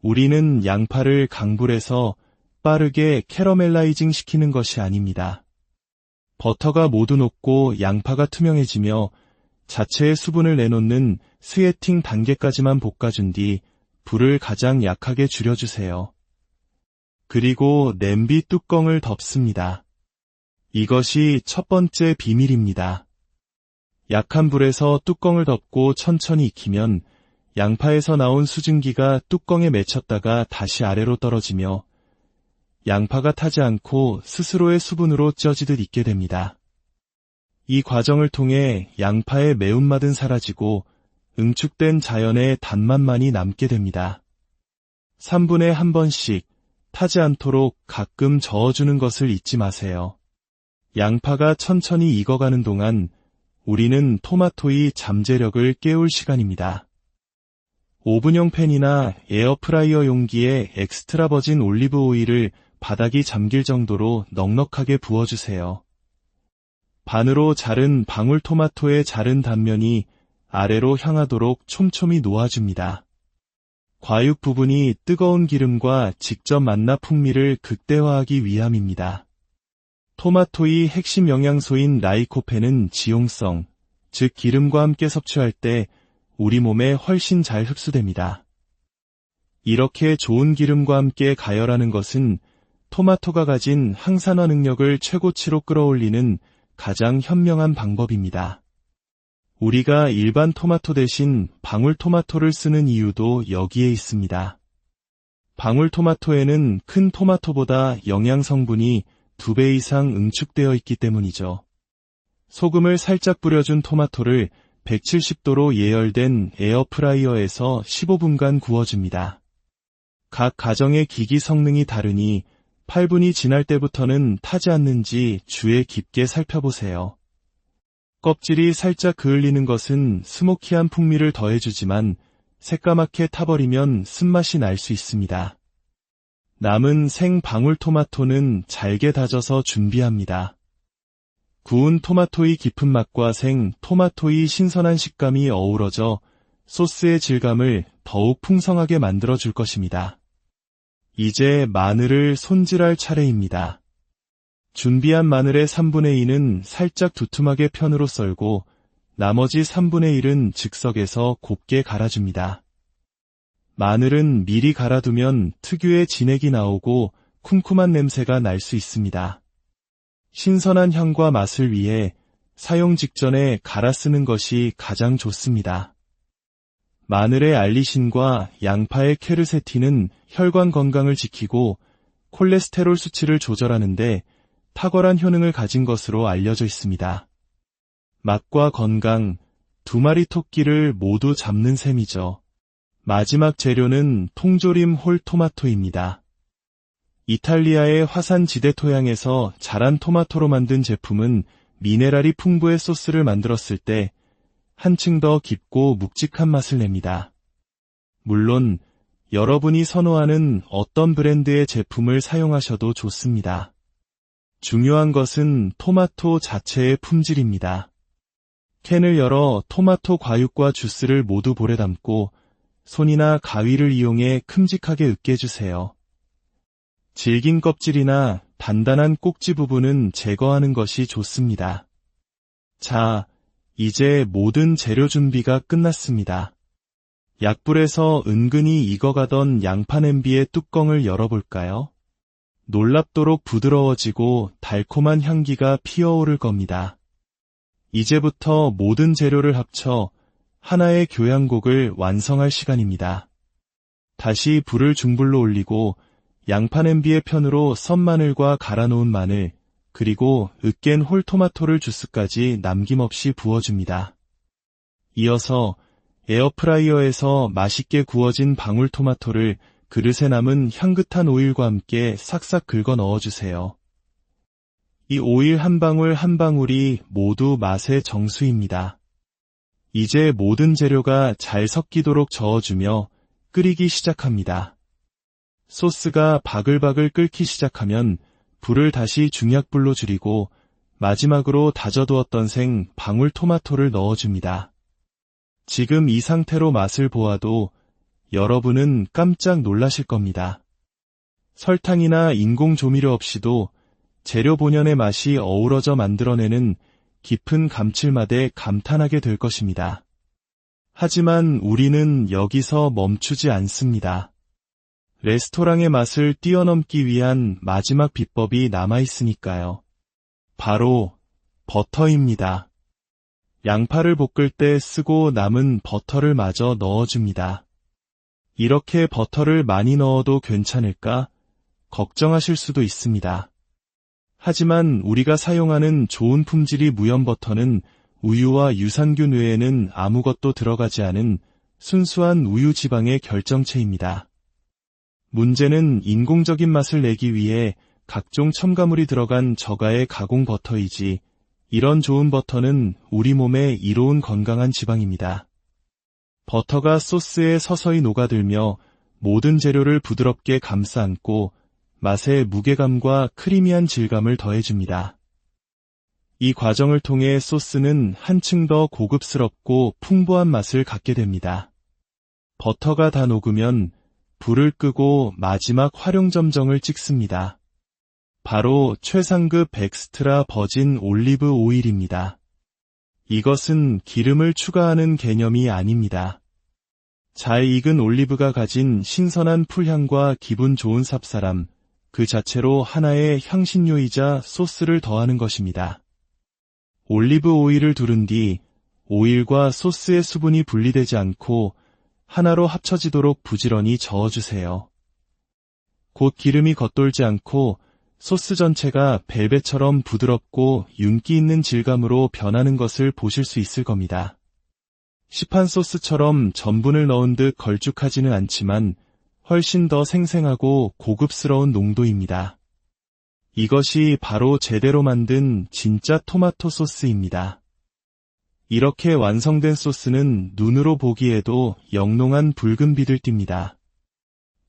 우리는 양파를 강불에서 빠르게 캐러멜라이징 시키는 것이 아닙니다. 버터가 모두 녹고 양파가 투명해지며 자체의 수분을 내놓는 스웨팅 단계까지만 볶아준 뒤 불을 가장 약하게 줄여주세요. 그리고 냄비 뚜껑을 덮습니다. 이것이 첫 번째 비밀입니다. 약한 불에서 뚜껑을 덮고 천천히 익히면 양파에서 나온 수증기가 뚜껑에 맺혔다가 다시 아래로 떨어지며 양파가 타지 않고 스스로의 수분으로 쪄지듯 익게 됩니다. 이 과정을 통해 양파의 매운맛은 사라지고 응축된 자연의 단맛만이 남게 됩니다. 3분에 한 번씩 타지 않도록 가끔 저어주는 것을 잊지 마세요. 양파가 천천히 익어가는 동안 우리는 토마토의 잠재력을 깨울 시간입니다. 오븐용 팬이나 에어프라이어 용기에 엑스트라 버진 올리브 오일을 바닥이 잠길 정도로 넉넉하게 부어주세요. 반으로 자른 방울토마토의 자른 단면이 아래로 향하도록 촘촘히 놓아줍니다. 과육 부분이 뜨거운 기름과 직접 만나 풍미를 극대화하기 위함입니다. 토마토의 핵심 영양소인 라이코펜은 지용성, 즉 기름과 함께 섭취할 때 우리 몸에 훨씬 잘 흡수됩니다. 이렇게 좋은 기름과 함께 가열하는 것은 토마토가 가진 항산화 능력을 최고치로 끌어올리는 가장 현명한 방법입니다. 우리가 일반 토마토 대신 방울토마토를 쓰는 이유도 여기에 있습니다. 방울토마토에는 큰 토마토보다 영양 성분이 2배 이상 응축되어 있기 때문이죠. 소금을 살짝 뿌려준 토마토를 170도로 예열된 에어프라이어에서 15분간 구워줍니다. 각 가정의 기기 성능이 다르니 8분이 지날 때부터는 타지 않는지 주의 깊게 살펴보세요. 껍질이 살짝 그을리는 것은 스모키한 풍미를 더해주지만 새까맣게 타버리면 쓴맛이 날 수 있습니다. 남은 생 방울토마토는 잘게 다져서 준비합니다. 구운 토마토의 깊은 맛과 생 토마토의 신선한 식감이 어우러져 소스의 질감을 더욱 풍성하게 만들어줄 것입니다. 이제 마늘을 손질할 차례입니다. 준비한 마늘의 3분의 2는 살짝 두툼하게 편으로 썰고 나머지 3분의 1은 즉석에서 곱게 갈아줍니다. 마늘은 미리 갈아두면 특유의 진액이 나오고 쿰쿰한 냄새가 날 수 있습니다. 신선한 향과 맛을 위해 사용 직전에 갈아 쓰는 것이 가장 좋습니다. 마늘의 알리신과 양파의 퀘르세틴은 혈관 건강을 지키고 콜레스테롤 수치를 조절하는데 탁월한 효능을 가진 것으로 알려져 있습니다. 맛과 건강, 두 마리 토끼를 모두 잡는 셈이죠. 마지막 재료는 통조림 홀 토마토입니다. 이탈리아의 화산지대 토양에서 자란 토마토로 만든 제품은 미네랄이 풍부의 소스를 만들었을 때 한층 더 깊고 묵직한 맛을 냅니다. 물론 여러분이 선호하는 어떤 브랜드의 제품을 사용하셔도 좋습니다. 중요한 것은 토마토 자체의 품질입니다. 캔을 열어 토마토 과육과 주스를 모두 볼에 담고 손이나 가위를 이용해 큼직하게 으깨주세요. 질긴 껍질이나 단단한 꼭지 부분은 제거하는 것이 좋습니다. 자, 이제 모든 재료 준비가 끝났습니다. 약불에서 은근히 익어가던 양파 냄비의 뚜껑을 열어볼까요? 놀랍도록 부드러워지고 달콤한 향기가 피어오를 겁니다. 이제부터 모든 재료를 합쳐 하나의 교향곡을 완성할 시간입니다. 다시 불을 중불로 올리고 양파 냄비의 편으로 썬 마늘과 갈아놓은 마늘, 그리고 으깬 홀토마토를 주스까지 남김없이 부어줍니다. 이어서 에어프라이어에서 맛있게 구워진 방울토마토를 그릇에 남은 향긋한 오일과 함께 싹싹 긁어 넣어주세요. 이 오일 한 방울 한 방울이 모두 맛의 정수입니다. 이제 모든 재료가 잘 섞이도록 저어주며 끓이기 시작합니다. 소스가 바글바글 끓기 시작하면 불을 다시 중약불로 줄이고 마지막으로 다져두었던 생 방울토마토를 넣어줍니다. 지금 이 상태로 맛을 보아도 여러분은 깜짝 놀라실 겁니다. 설탕이나 인공 조미료 없이도 재료 본연의 맛이 어우러져 만들어내는 깊은 감칠맛에 감탄하게 될 것입니다. 하지만 우리는 여기서 멈추지 않습니다. 레스토랑의 맛을 뛰어넘기 위한 마지막 비법이 남아있으니까요. 바로 버터입니다. 양파를 볶을 때 쓰고 남은 버터를 마저 넣어줍니다. 이렇게 버터를 많이 넣어도 괜찮을까? 걱정하실 수도 있습니다. 하지만 우리가 사용하는 좋은 품질의 무염버터는 우유와 유산균 외에는 아무것도 들어가지 않은 순수한 우유 지방의 결정체입니다. 문제는 인공적인 맛을 내기 위해 각종 첨가물이 들어간 저가의 가공 버터이지, 이런 좋은 버터는 우리 몸에 이로운 건강한 지방입니다. 버터가 소스에 서서히 녹아들며 모든 재료를 부드럽게 감싸 안고 맛의 무게감과 크리미한 질감을 더해줍니다. 이 과정을 통해 소스는 한층 더 고급스럽고 풍부한 맛을 갖게 됩니다. 버터가 다 녹으면 불을 끄고 마지막 활용점정을 찍습니다. 바로 최상급 엑스트라 버진 올리브 오일입니다. 이것은 기름을 추가하는 개념이 아닙니다. 잘 익은 올리브가 가진 신선한 풀향과 기분 좋은 쌉싸람, 그 자체로 하나의 향신료이자 소스를 더하는 것입니다. 올리브 오일을 두른 뒤 오일과 소스의 수분이 분리되지 않고 하나로 합쳐지도록 부지런히 저어주세요. 곧 기름이 겉돌지 않고 소스 전체가 벨벳처럼 부드럽고 윤기 있는 질감으로 변하는 것을 보실 수 있을 겁니다. 시판 소스처럼 전분을 넣은 듯 걸쭉하지는 않지만 훨씬 더 생생하고 고급스러운 농도입니다. 이것이 바로 제대로 만든 진짜 토마토 소스입니다. 이렇게 완성된 소스는 눈으로 보기에도 영롱한 붉은 빛을 띱니다.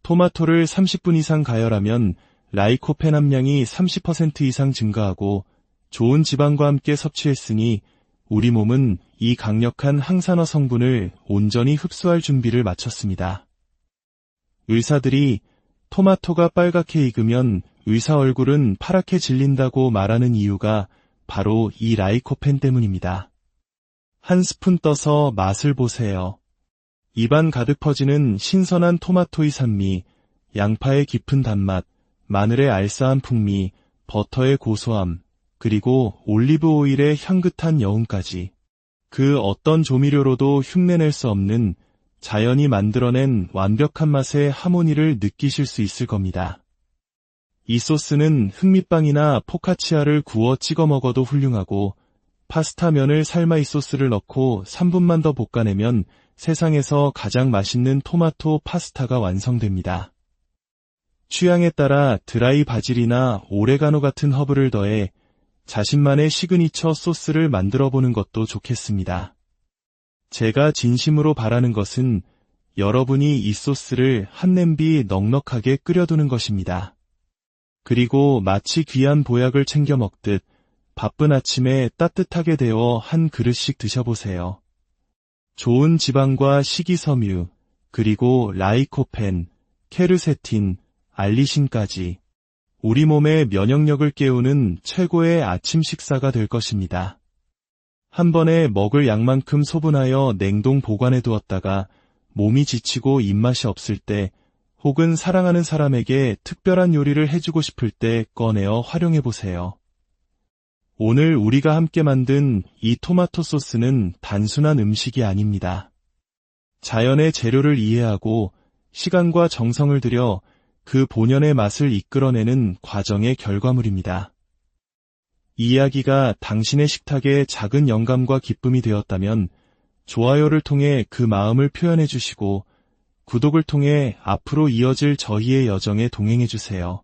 토마토를 30분 이상 가열하면 라이코펜 함량이 30% 이상 증가하고 좋은 지방과 함께 섭취했으니 우리 몸은 이 강력한 항산화 성분을 온전히 흡수할 준비를 마쳤습니다. 의사들이 토마토가 빨갛게 익으면 의사 얼굴은 파랗게 질린다고 말하는 이유가 바로 이 라이코펜 때문입니다. 한 스푼 떠서 맛을 보세요. 입안 가득 퍼지는 신선한 토마토의 산미, 양파의 깊은 단맛, 마늘의 알싸한 풍미, 버터의 고소함, 그리고 올리브 오일의 향긋한 여운까지. 그 어떤 조미료로도 흉내낼 수 없는 자연이 만들어낸 완벽한 맛의 하모니를 느끼실 수 있을 겁니다. 이 소스는 흑미빵이나 포카치아를 구워 찍어 먹어도 훌륭하고 파스타 면을 삶아 이 소스를 넣고 3분만 더 볶아내면 세상에서 가장 맛있는 토마토 파스타가 완성됩니다. 취향에 따라 드라이 바질이나 오레가노 같은 허브를 더해 자신만의 시그니처 소스를 만들어 보는 것도 좋겠습니다. 제가 진심으로 바라는 것은 여러분이 이 소스를 한 냄비 넉넉하게 끓여두는 것입니다. 그리고 마치 귀한 보약을 챙겨 먹듯 바쁜 아침에 따뜻하게 데워 한 그릇씩 드셔보세요. 좋은 지방과 식이섬유, 그리고 라이코펜, 케르세틴, 알리신까지 우리 몸의 면역력을 깨우는 최고의 아침 식사가 될 것입니다. 한 번에 먹을 양만큼 소분하여 냉동 보관해 두었다가 몸이 지치고 입맛이 없을 때 혹은 사랑하는 사람에게 특별한 요리를 해주고 싶을 때 꺼내어 활용해 보세요. 오늘 우리가 함께 만든 이 토마토 소스는 단순한 음식이 아닙니다. 자연의 재료를 이해하고 시간과 정성을 들여 그 본연의 맛을 이끌어내는 과정의 결과물입니다. 이 이야기가 당신의 식탁에 작은 영감과 기쁨이 되었다면 좋아요를 통해 그 마음을 표현해 주시고 구독을 통해 앞으로 이어질 저희의 여정에 동행해 주세요.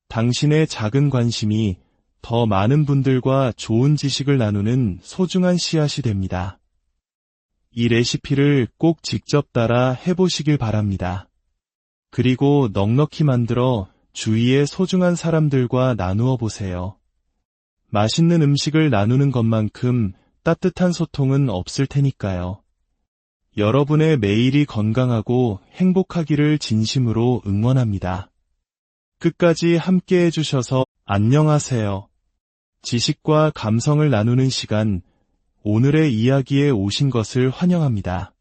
당신의 작은 관심이 더 많은 분들과 좋은 지식을 나누는 소중한 씨앗이 됩니다. 이 레시피를 꼭 직접 따라 해보시길 바랍니다. 그리고 넉넉히 만들어 주위의 소중한 사람들과 나누어 보세요. 맛있는 음식을 나누는 것만큼 따뜻한 소통은 없을 테니까요. 여러분의 매일이 건강하고 행복하기를 진심으로 응원합니다. 끝까지 함께 해주셔서 안녕하세요. 지식과 감성을 나누는 시간, 오늘의 이야기에 오신 것을 환영합니다.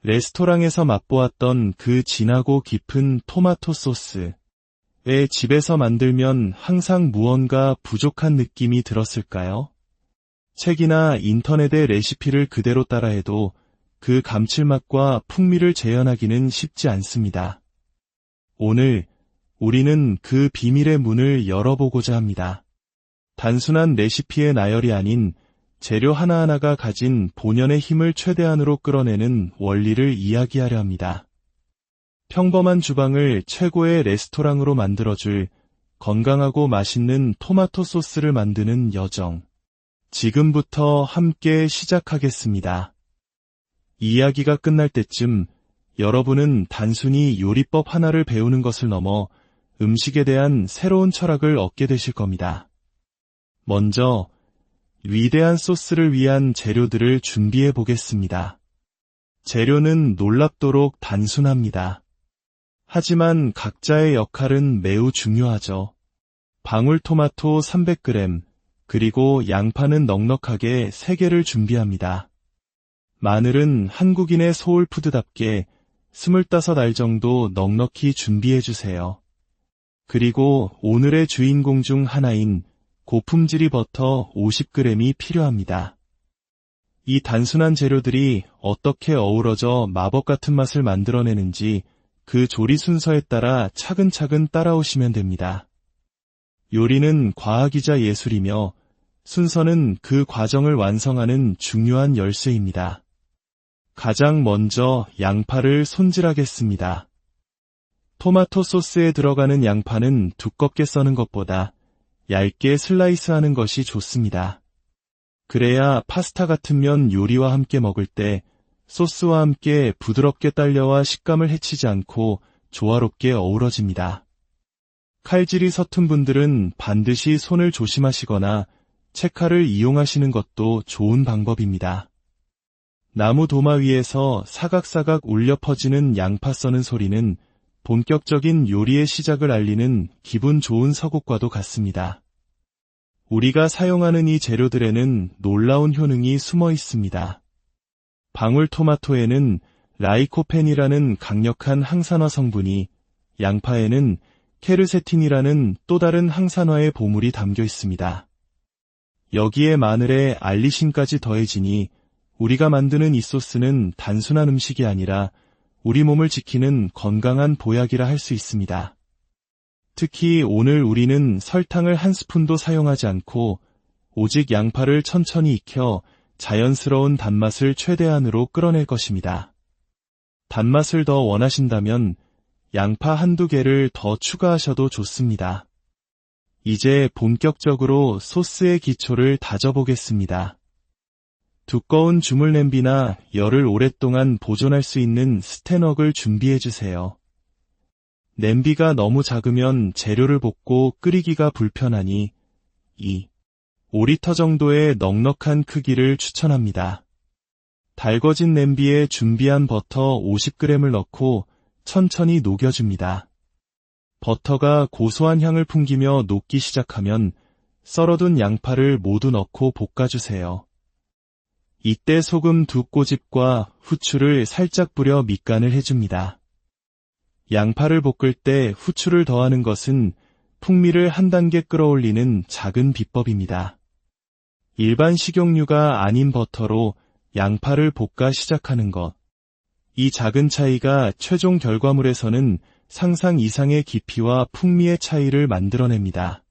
레스토랑에서 맛보았던 그 진하고 깊은 토마토 소스. 왜 집에서 만들면 항상 무언가 부족한 느낌이 들었을까요? 책이나 인터넷의 레시피를 그대로 따라해도 그 감칠맛과 풍미를 재현하기는 쉽지 않습니다. 오늘 우리는 그 비밀의 문을 열어보고자 합니다. 단순한 레시피의 나열이 아닌 재료 하나하나가 가진 본연의 힘을 최대한으로 끌어내는 원리를 이야기하려 합니다. 평범한 주방을 최고의 레스토랑으로 만들어줄 건강하고 맛있는 토마토 소스를 만드는 여정. 지금부터 함께 시작하겠습니다. 이야기가 끝날 때쯤 여러분은 단순히 요리법 하나를 배우는 것을 넘어 음식에 대한 새로운 철학을 얻게 되실 겁니다. 먼저 위대한 소스를 위한 재료들을 준비해 보겠습니다. 재료는 놀랍도록 단순합니다. 하지만 각자의 역할은 매우 중요하죠. 방울토마토 300g, 그리고 양파는 넉넉하게 3개를 준비합니다. 마늘은 한국인의 소울푸드답게 25알 정도 넉넉히 준비해주세요. 그리고 오늘의 주인공 중 하나인 고품질이 버터 50g이 필요합니다. 이 단순한 재료들이 어떻게 어우러져 마법 같은 맛을 만들어내는지 그 조리 순서에 따라 차근차근 따라오시면 됩니다. 요리는 과학이자 예술이며 순서는 그 과정을 완성하는 중요한 열쇠입니다. 가장 먼저 양파를 손질하겠습니다. 토마토 소스에 들어가는 양파는 두껍게 써는 것보다 얇게 슬라이스하는 것이 좋습니다. 그래야 파스타 같은 면 요리와 함께 먹을 때 소스와 함께 부드럽게 딸려와 식감을 해치지 않고 조화롭게 어우러집니다. 칼질이 서툰 분들은 반드시 손을 조심하시거나 채칼을 이용하시는 것도 좋은 방법입니다. 나무 도마 위에서 사각사각 울려 퍼지는 양파 써는 소리는 본격적인 요리의 시작을 알리는 기분 좋은 서곡과도 같습니다. 우리가 사용하는 이 재료들에는 놀라운 효능이 숨어 있습니다. 방울토마토에는 라이코펜이라는 강력한 항산화 성분이, 양파에는 케르세틴이라는 또 다른 항산화의 보물이 담겨 있습니다. 여기에 마늘에 알리신까지 더해지니 우리가 만드는 이 소스는 단순한 음식이 아니라 우리 몸을 지키는 건강한 보약이라 할 수 있습니다. 특히 오늘 우리는 설탕을 한 스푼도 사용하지 않고 오직 양파를 천천히 익혀 자연스러운 단맛을 최대한으로 끌어낼 것입니다. 단맛을 더 원하신다면 양파 한두 개를 더 추가하셔도 좋습니다. 이제 본격적으로 소스의 기초를 다져보겠습니다. 두꺼운 주물 냄비나 열을 오랫동안 보존할 수 있는 스테너를 준비해주세요. 냄비가 너무 작으면 재료를 볶고 끓이기가 불편하니 5리터 정도의 넉넉한 크기를 추천합니다. 달궈진 냄비에 준비한 버터 50g을 넣고 천천히 녹여줍니다. 버터가 고소한 향을 풍기며 녹기 시작하면 썰어둔 양파를 모두 넣고 볶아주세요. 이때 소금 2꼬집과 후추를 살짝 뿌려 밑간을 해줍니다. 양파를 볶을 때 후추를 더하는 것은 풍미를 한 단계 끌어올리는 작은 비법입니다. 일반 식용유가 아닌 버터로 양파를 볶아 시작하는 것. 이 작은 차이가 최종 결과물에서는 상상 이상의 깊이와 풍미의 차이를 만들어냅니다.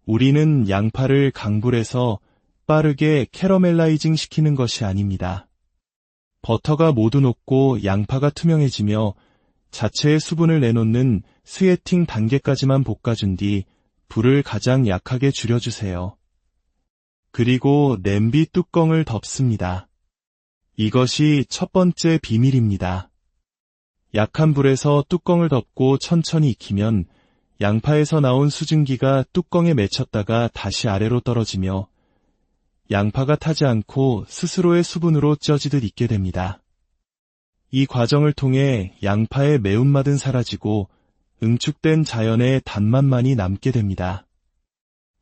우리는 양파를 강불에서 빠르게 캐러멜라이징 시키는 것이 아닙니다. 버터가 모두 녹고 양파가 투명해지며 자체의 수분을 내놓는 스웨팅 단계까지만 볶아준 뒤 불을 가장 약하게 줄여주세요. 그리고 냄비 뚜껑을 덮습니다. 이것이 첫 번째 비밀입니다. 약한 불에서 뚜껑을 덮고 천천히 익히면 양파에서 나온 수증기가 뚜껑에 맺혔다가 다시 아래로 떨어지며 양파가 타지 않고 스스로의 수분으로 쪄지듯 익게 됩니다. 이 과정을 통해 양파의 매운맛은 사라지고 응축된 자연의 단맛만이 남게 됩니다.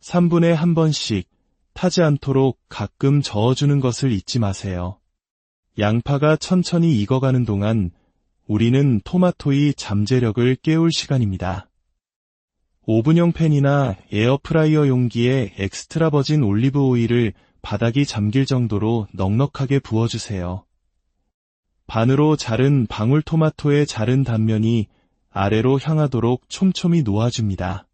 3분에 한 번씩 타지 않도록 가끔 저어주는 것을 잊지 마세요. 양파가 천천히 익어가는 동안 우리는 토마토의 잠재력을 깨울 시간입니다. 오븐용 팬이나 에어프라이어 용기에 엑스트라 버진 올리브 오일을 바닥이 잠길 정도로 넉넉하게 부어주세요. 반으로 자른 방울토마토의 자른 단면이 아래로 향하도록 촘촘히 놓아줍니다.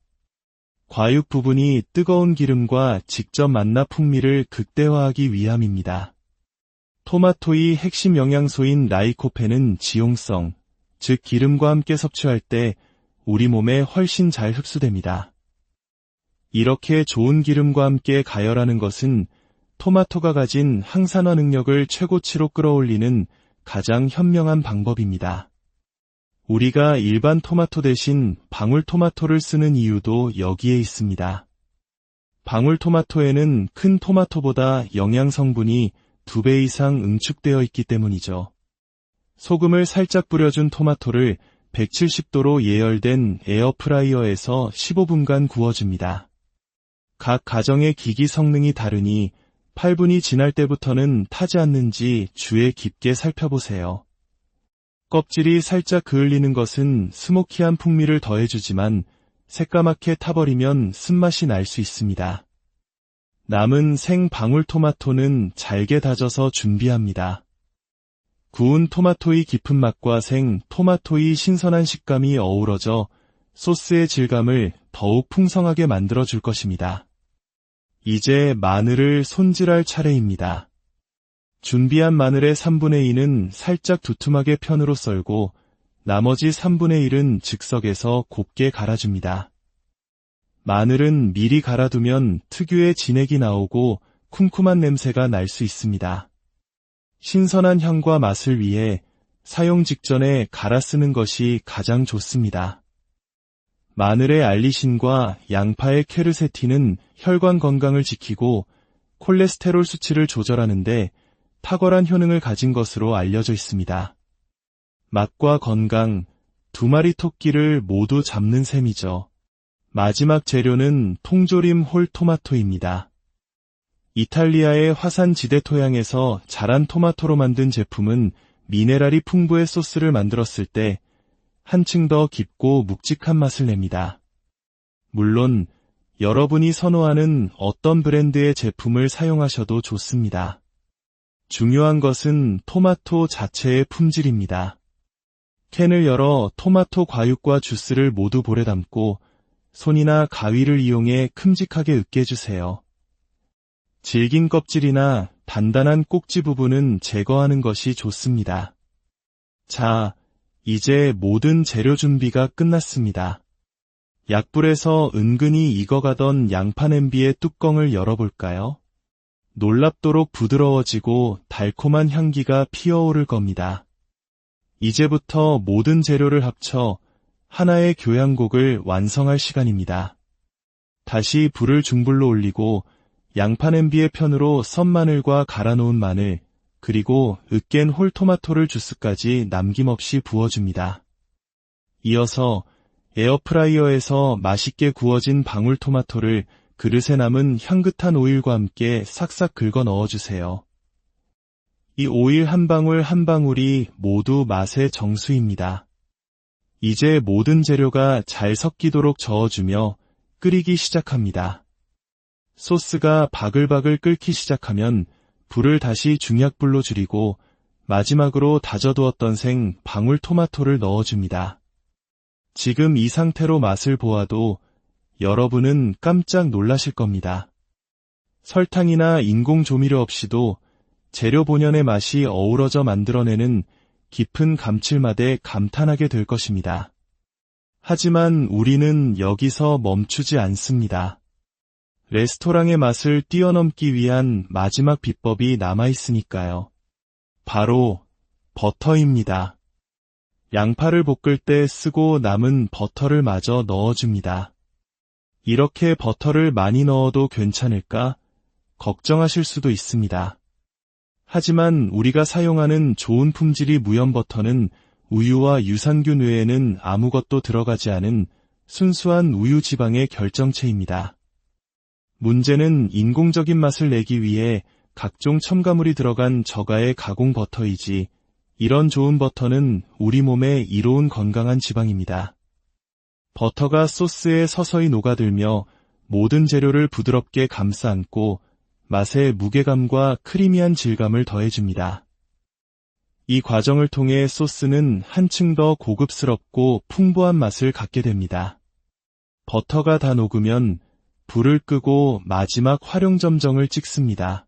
과육 부분이 뜨거운 기름과 직접 만나 풍미를 극대화하기 위함입니다. 토마토의 핵심 영양소인 라이코펜은 지용성, 즉 기름과 함께 섭취할 때 우리 몸에 훨씬 잘 흡수됩니다. 이렇게 좋은 기름과 함께 가열하는 것은 토마토가 가진 항산화 능력을 최고치로 끌어올리는 가장 현명한 방법입니다. 우리가 일반 토마토 대신 방울토마토를 쓰는 이유도 여기에 있습니다. 방울토마토에는 큰 토마토보다 영양 성분이 2배 이상 응축되어 있기 때문이죠. 소금을 살짝 뿌려준 토마토를 170도로 예열된 에어프라이어에서 15분간 구워줍니다. 각 가정의 기기 성능이 다르니 8분이 지날 때부터는 타지 않는지 주의 깊게 살펴보세요. 껍질이 살짝 그을리는 것은 스모키한 풍미를 더해주지만 새까맣게 타버리면 쓴맛이 날 수 있습니다. 남은 생 방울토마토는 잘게 다져서 준비합니다. 구운 토마토의 깊은 맛과 생 토마토의 신선한 식감이 어우러져 소스의 질감을 더욱 풍성하게 만들어줄 것입니다. 이제 마늘을 손질할 차례입니다. 준비한 마늘의 3분의 2는 살짝 두툼하게 편으로 썰고 나머지 3분의 1은 즉석에서 곱게 갈아줍니다. 마늘은 미리 갈아두면 특유의 진액이 나오고 쿰쿰한 냄새가 날 수 있습니다. 신선한 향과 맛을 위해 사용 직전에 갈아 쓰는 것이 가장 좋습니다. 마늘의 알리신과 양파의 케르세틴은 혈관 건강을 지키고 콜레스테롤 수치를 조절하는데 탁월한 효능을 가진 것으로 알려져 있습니다. 맛과 건강, 두 마리 토끼를 모두 잡는 셈이죠. 마지막 재료는 통조림 홀 토마토입니다. 이탈리아의 화산지대 토양에서 자란 토마토로 만든 제품은 미네랄이 풍부의 소스를 만들었을 때 한층 더 깊고 묵직한 맛을 냅니다. 물론 여러분이 선호하는 어떤 브랜드의 제품을 사용하셔도 좋습니다. 중요한 것은 토마토 자체의 품질입니다. 캔을 열어 토마토 과육과 주스를 모두 볼에 담고 손이나 가위를 이용해 큼직하게 으깨주세요. 질긴 껍질이나 단단한 꼭지 부분은 제거하는 것이 좋습니다. 자, 이제 모든 재료 준비가 끝났습니다. 약불에서 은근히 익어가던 양파 냄비의 뚜껑을 열어볼까요? 놀랍도록 부드러워지고 달콤한 향기가 피어오를 겁니다. 이제부터 모든 재료를 합쳐 하나의 교향곡을 완성할 시간입니다. 다시 불을 중불로 올리고 양파 냄비의 편으로 썬 마늘과 갈아놓은 마늘, 그리고 으깬 홀토마토를 주스까지 남김없이 부어줍니다. 이어서 에어프라이어에서 맛있게 구워진 방울토마토를 그릇에 남은 향긋한 오일과 함께 싹싹 긁어 넣어주세요. 이 오일 한 방울 한 방울이 모두 맛의 정수입니다. 이제 모든 재료가 잘 섞이도록 저어주며 끓이기 시작합니다. 소스가 바글바글 끓기 시작하면 불을 다시 중약불로 줄이고 마지막으로 다져두었던 생 방울토마토를 넣어줍니다. 지금 이 상태로 맛을 보아도 여러분은 깜짝 놀라실 겁니다. 설탕이나 인공 조미료 없이도 재료 본연의 맛이 어우러져 만들어내는 깊은 감칠맛에 감탄하게 될 것입니다. 하지만 우리는 여기서 멈추지 않습니다. 레스토랑의 맛을 뛰어넘기 위한 마지막 비법이 남아있으니까요. 바로 버터입니다. 양파를 볶을 때 쓰고 남은 버터를 마저 넣어줍니다. 이렇게 버터를 많이 넣어도 괜찮을까? 걱정하실 수도 있습니다. 하지만 우리가 사용하는 좋은 품질의 무염버터는 우유와 유산균 외에는 아무것도 들어가지 않은 순수한 우유 지방의 결정체입니다. 문제는 인공적인 맛을 내기 위해 각종 첨가물이 들어간 저가의 가공 버터이지, 이런 좋은 버터는 우리 몸에 이로운 건강한 지방입니다. 버터가 소스에 서서히 녹아들며 모든 재료를 부드럽게 감싸 안고 맛의 무게감과 크리미한 질감을 더해줍니다. 이 과정을 통해 소스는 한층 더 고급스럽고 풍부한 맛을 갖게 됩니다. 버터가 다 녹으면 불을 끄고 마지막 활용점정을 찍습니다.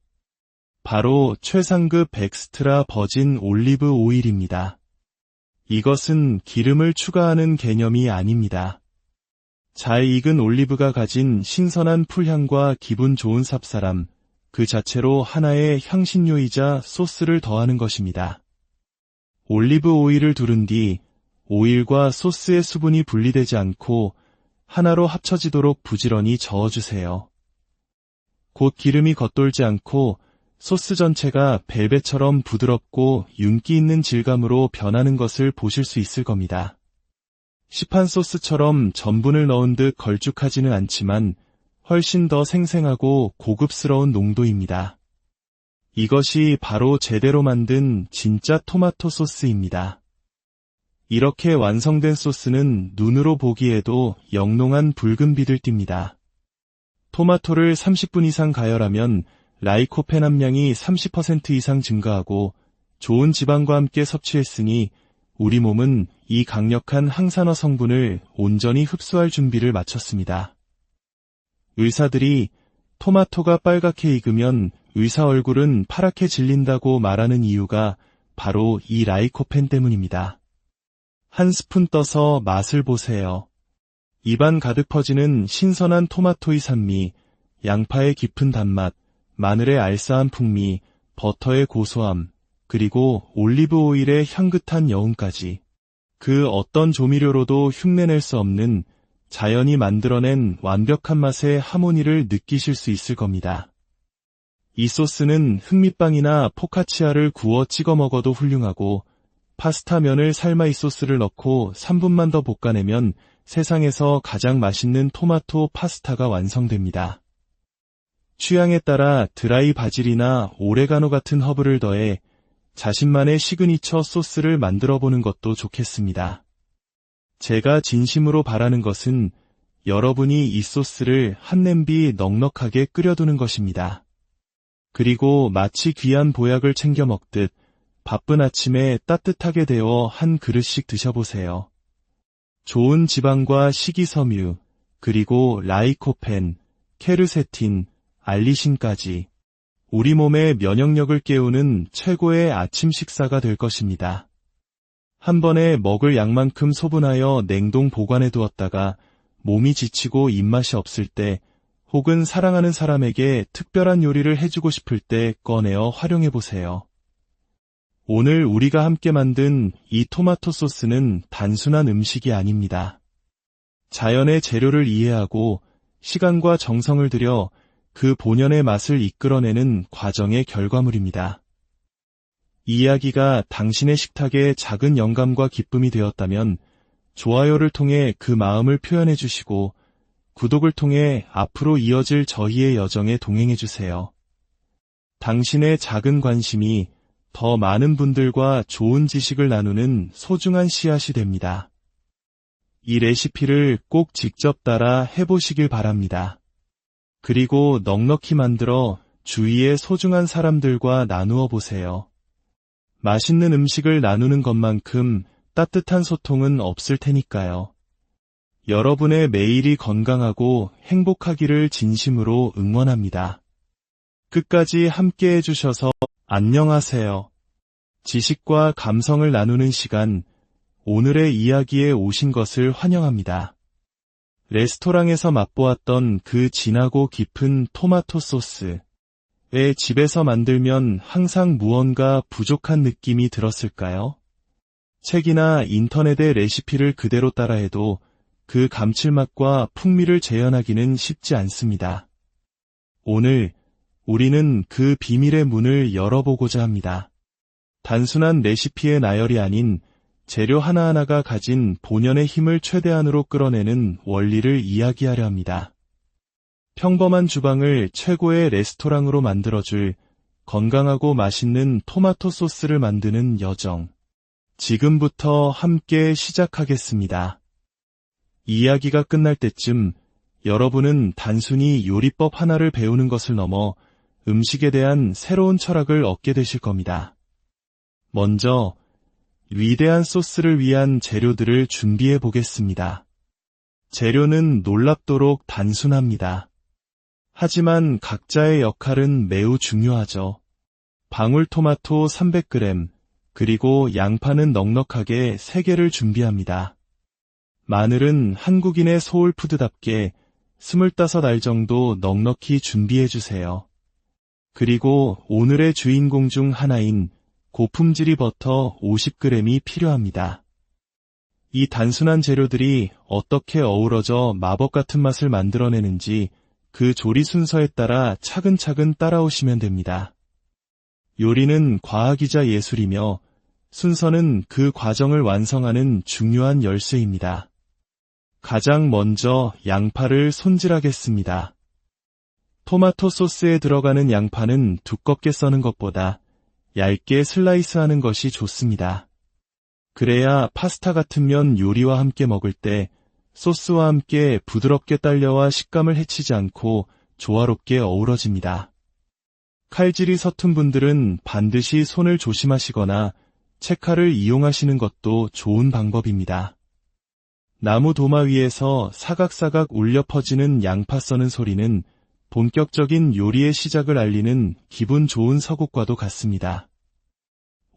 바로 최상급 엑스트라 버진 올리브 오일입니다. 이것은 기름을 추가하는 개념이 아닙니다. 잘 익은 올리브가 가진 신선한 풀향과 기분 좋은 삽사람, 그 자체로 하나의 향신료이자 소스를 더하는 것입니다. 올리브 오일을 두른 뒤 오일과 소스의 수분이 분리되지 않고 하나로 합쳐지도록 부지런히 저어주세요. 곧 기름이 겉돌지 않고 소스 전체가 벨벳처럼 부드럽고 윤기 있는 질감으로 변하는 것을 보실 수 있을 겁니다. 시판 소스처럼 전분을 넣은 듯 걸쭉하지는 않지만 훨씬 더 생생하고 고급스러운 농도입니다. 이것이 바로 제대로 만든 진짜 토마토 소스입니다. 이렇게 완성된 소스는 눈으로 보기에도 영롱한 붉은 빛을 띱니다. 토마토를 30분 이상 가열하면 라이코펜 함량이 30% 이상 증가하고 좋은 지방과 함께 섭취했으니 우리 몸은 이 강력한 항산화 성분을 온전히 흡수할 준비를 마쳤습니다. 의사들이 토마토가 빨갛게 익으면 의사 얼굴은 파랗게 질린다고 말하는 이유가 바로 이 라이코펜 때문입니다. 한 스푼 떠서 맛을 보세요. 입안 가득 퍼지는 신선한 토마토의 산미, 양파의 깊은 단맛, 마늘의 알싸한 풍미, 버터의 고소함, 그리고 올리브 오일의 향긋한 여운까지. 그 어떤 조미료로도 흉내낼 수 없는 자연이 만들어낸 완벽한 맛의 하모니를 느끼실 수 있을 겁니다. 이 소스는 흑미빵이나 포카치아를 구워 찍어 먹어도 훌륭하고, 파스타 면을 삶아 이 소스를 넣고 3분만 더 볶아내면 세상에서 가장 맛있는 토마토 파스타가 완성됩니다. 취향에 따라 드라이 바질이나 오레가노 같은 허브를 더해 자신만의 시그니처 소스를 만들어 보는 것도 좋겠습니다. 제가 진심으로 바라는 것은 여러분이 이 소스를 한 냄비 넉넉하게 끓여두는 것입니다. 그리고 마치 귀한 보약을 챙겨 먹듯 바쁜 아침에 따뜻하게 데워 한 그릇씩 드셔보세요. 좋은 지방과 식이섬유, 그리고 라이코펜, 케르세틴, 알리신까지 우리 몸의 면역력을 깨우는 최고의 아침 식사가 될 것입니다. 한 번에 먹을 양만큼 소분하여 냉동 보관해 두었다가 몸이 지치고 입맛이 없을 때, 혹은 사랑하는 사람에게 특별한 요리를 해주고 싶을 때 꺼내어 활용해보세요. 오늘 우리가 함께 만든 이 토마토 소스는 단순한 음식이 아닙니다. 자연의 재료를 이해하고 시간과 정성을 들여 그 본연의 맛을 이끌어내는 과정의 결과물입니다. 이 이야기가 당신의 식탁에 작은 영감과 기쁨이 되었다면 좋아요를 통해 그 마음을 표현해 주시고 구독을 통해 앞으로 이어질 저희의 여정에 동행해 주세요. 당신의 작은 관심이 더 많은 분들과 좋은 지식을 나누는 소중한 씨앗이 됩니다. 이 레시피를 꼭 직접 따라 해보시길 바랍니다. 그리고 넉넉히 만들어 주위의 소중한 사람들과 나누어 보세요. 맛있는 음식을 나누는 것만큼 따뜻한 소통은 없을 테니까요. 여러분의 매일이 건강하고 행복하기를 진심으로 응원합니다. 끝까지 함께 해주셔서 안녕하세요. 지식과 감성을 나누는 시간, 오늘의 이야기에 오신 것을 환영합니다. 레스토랑에서 맛보았던 그 진하고 깊은 토마토 소스, 왜 집에서 만들면 항상 무언가 부족한 느낌이 들었을까요? 책이나 인터넷의 레시피를 그대로 따라해도 그 감칠맛과 풍미를 재현하기는 쉽지 않습니다. 오늘 우리는 그 비밀의 문을 열어보고자 합니다. 단순한 레시피의 나열이 아닌 재료 하나하나가 가진 본연의 힘을 최대한으로 끌어내는 원리를 이야기하려 합니다. 평범한 주방을 최고의 레스토랑으로 만들어줄 건강하고 맛있는 토마토 소스를 만드는 여정. 지금부터 함께 시작하겠습니다. 이야기가 끝날 때쯤 여러분은 단순히 요리법 하나를 배우는 것을 넘어 음식에 대한 새로운 철학을 얻게 되실 겁니다. 먼저 위대한 소스를 위한 재료들을 준비해 보겠습니다. 재료는 놀랍도록 단순합니다. 하지만 각자의 역할은 매우 중요하죠. 방울토마토 300g, 그리고 양파는 넉넉하게 3개를 준비합니다. 마늘은 한국인의 소울푸드답게 25알 정도 넉넉히 준비해주세요. 그리고 오늘의 주인공 중 하나인 고품질이 버터 50g이 필요합니다. 이 단순한 재료들이 어떻게 어우러져 마법 같은 맛을 만들어내는지 그 조리 순서에 따라 차근차근 따라오시면 됩니다. 요리는 과학이자 예술이며 순서는 그 과정을 완성하는 중요한 열쇠입니다. 가장 먼저 양파를 손질하겠습니다. 토마토 소스에 들어가는 양파는 두껍게 써는 것보다 얇게 슬라이스하는 것이 좋습니다. 그래야 파스타 같은 면 요리와 함께 먹을 때 소스와 함께 부드럽게 딸려와 식감을 해치지 않고 조화롭게 어우러집니다. 칼질이 서툰 분들은 반드시 손을 조심하시거나 채칼을 이용하시는 것도 좋은 방법입니다. 나무 도마 위에서 사각사각 울려 퍼지는 양파 써는 소리는 본격적인 요리의 시작을 알리는 기분 좋은 서국과도 같습니다.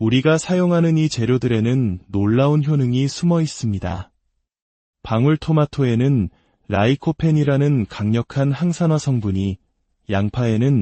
우리가 사용하는 이 재료들에는 놀라운 효능이 숨어 있습니다. 방울토마토에는 라이코펜이라는 강력한 항산화 성분이, 양파에는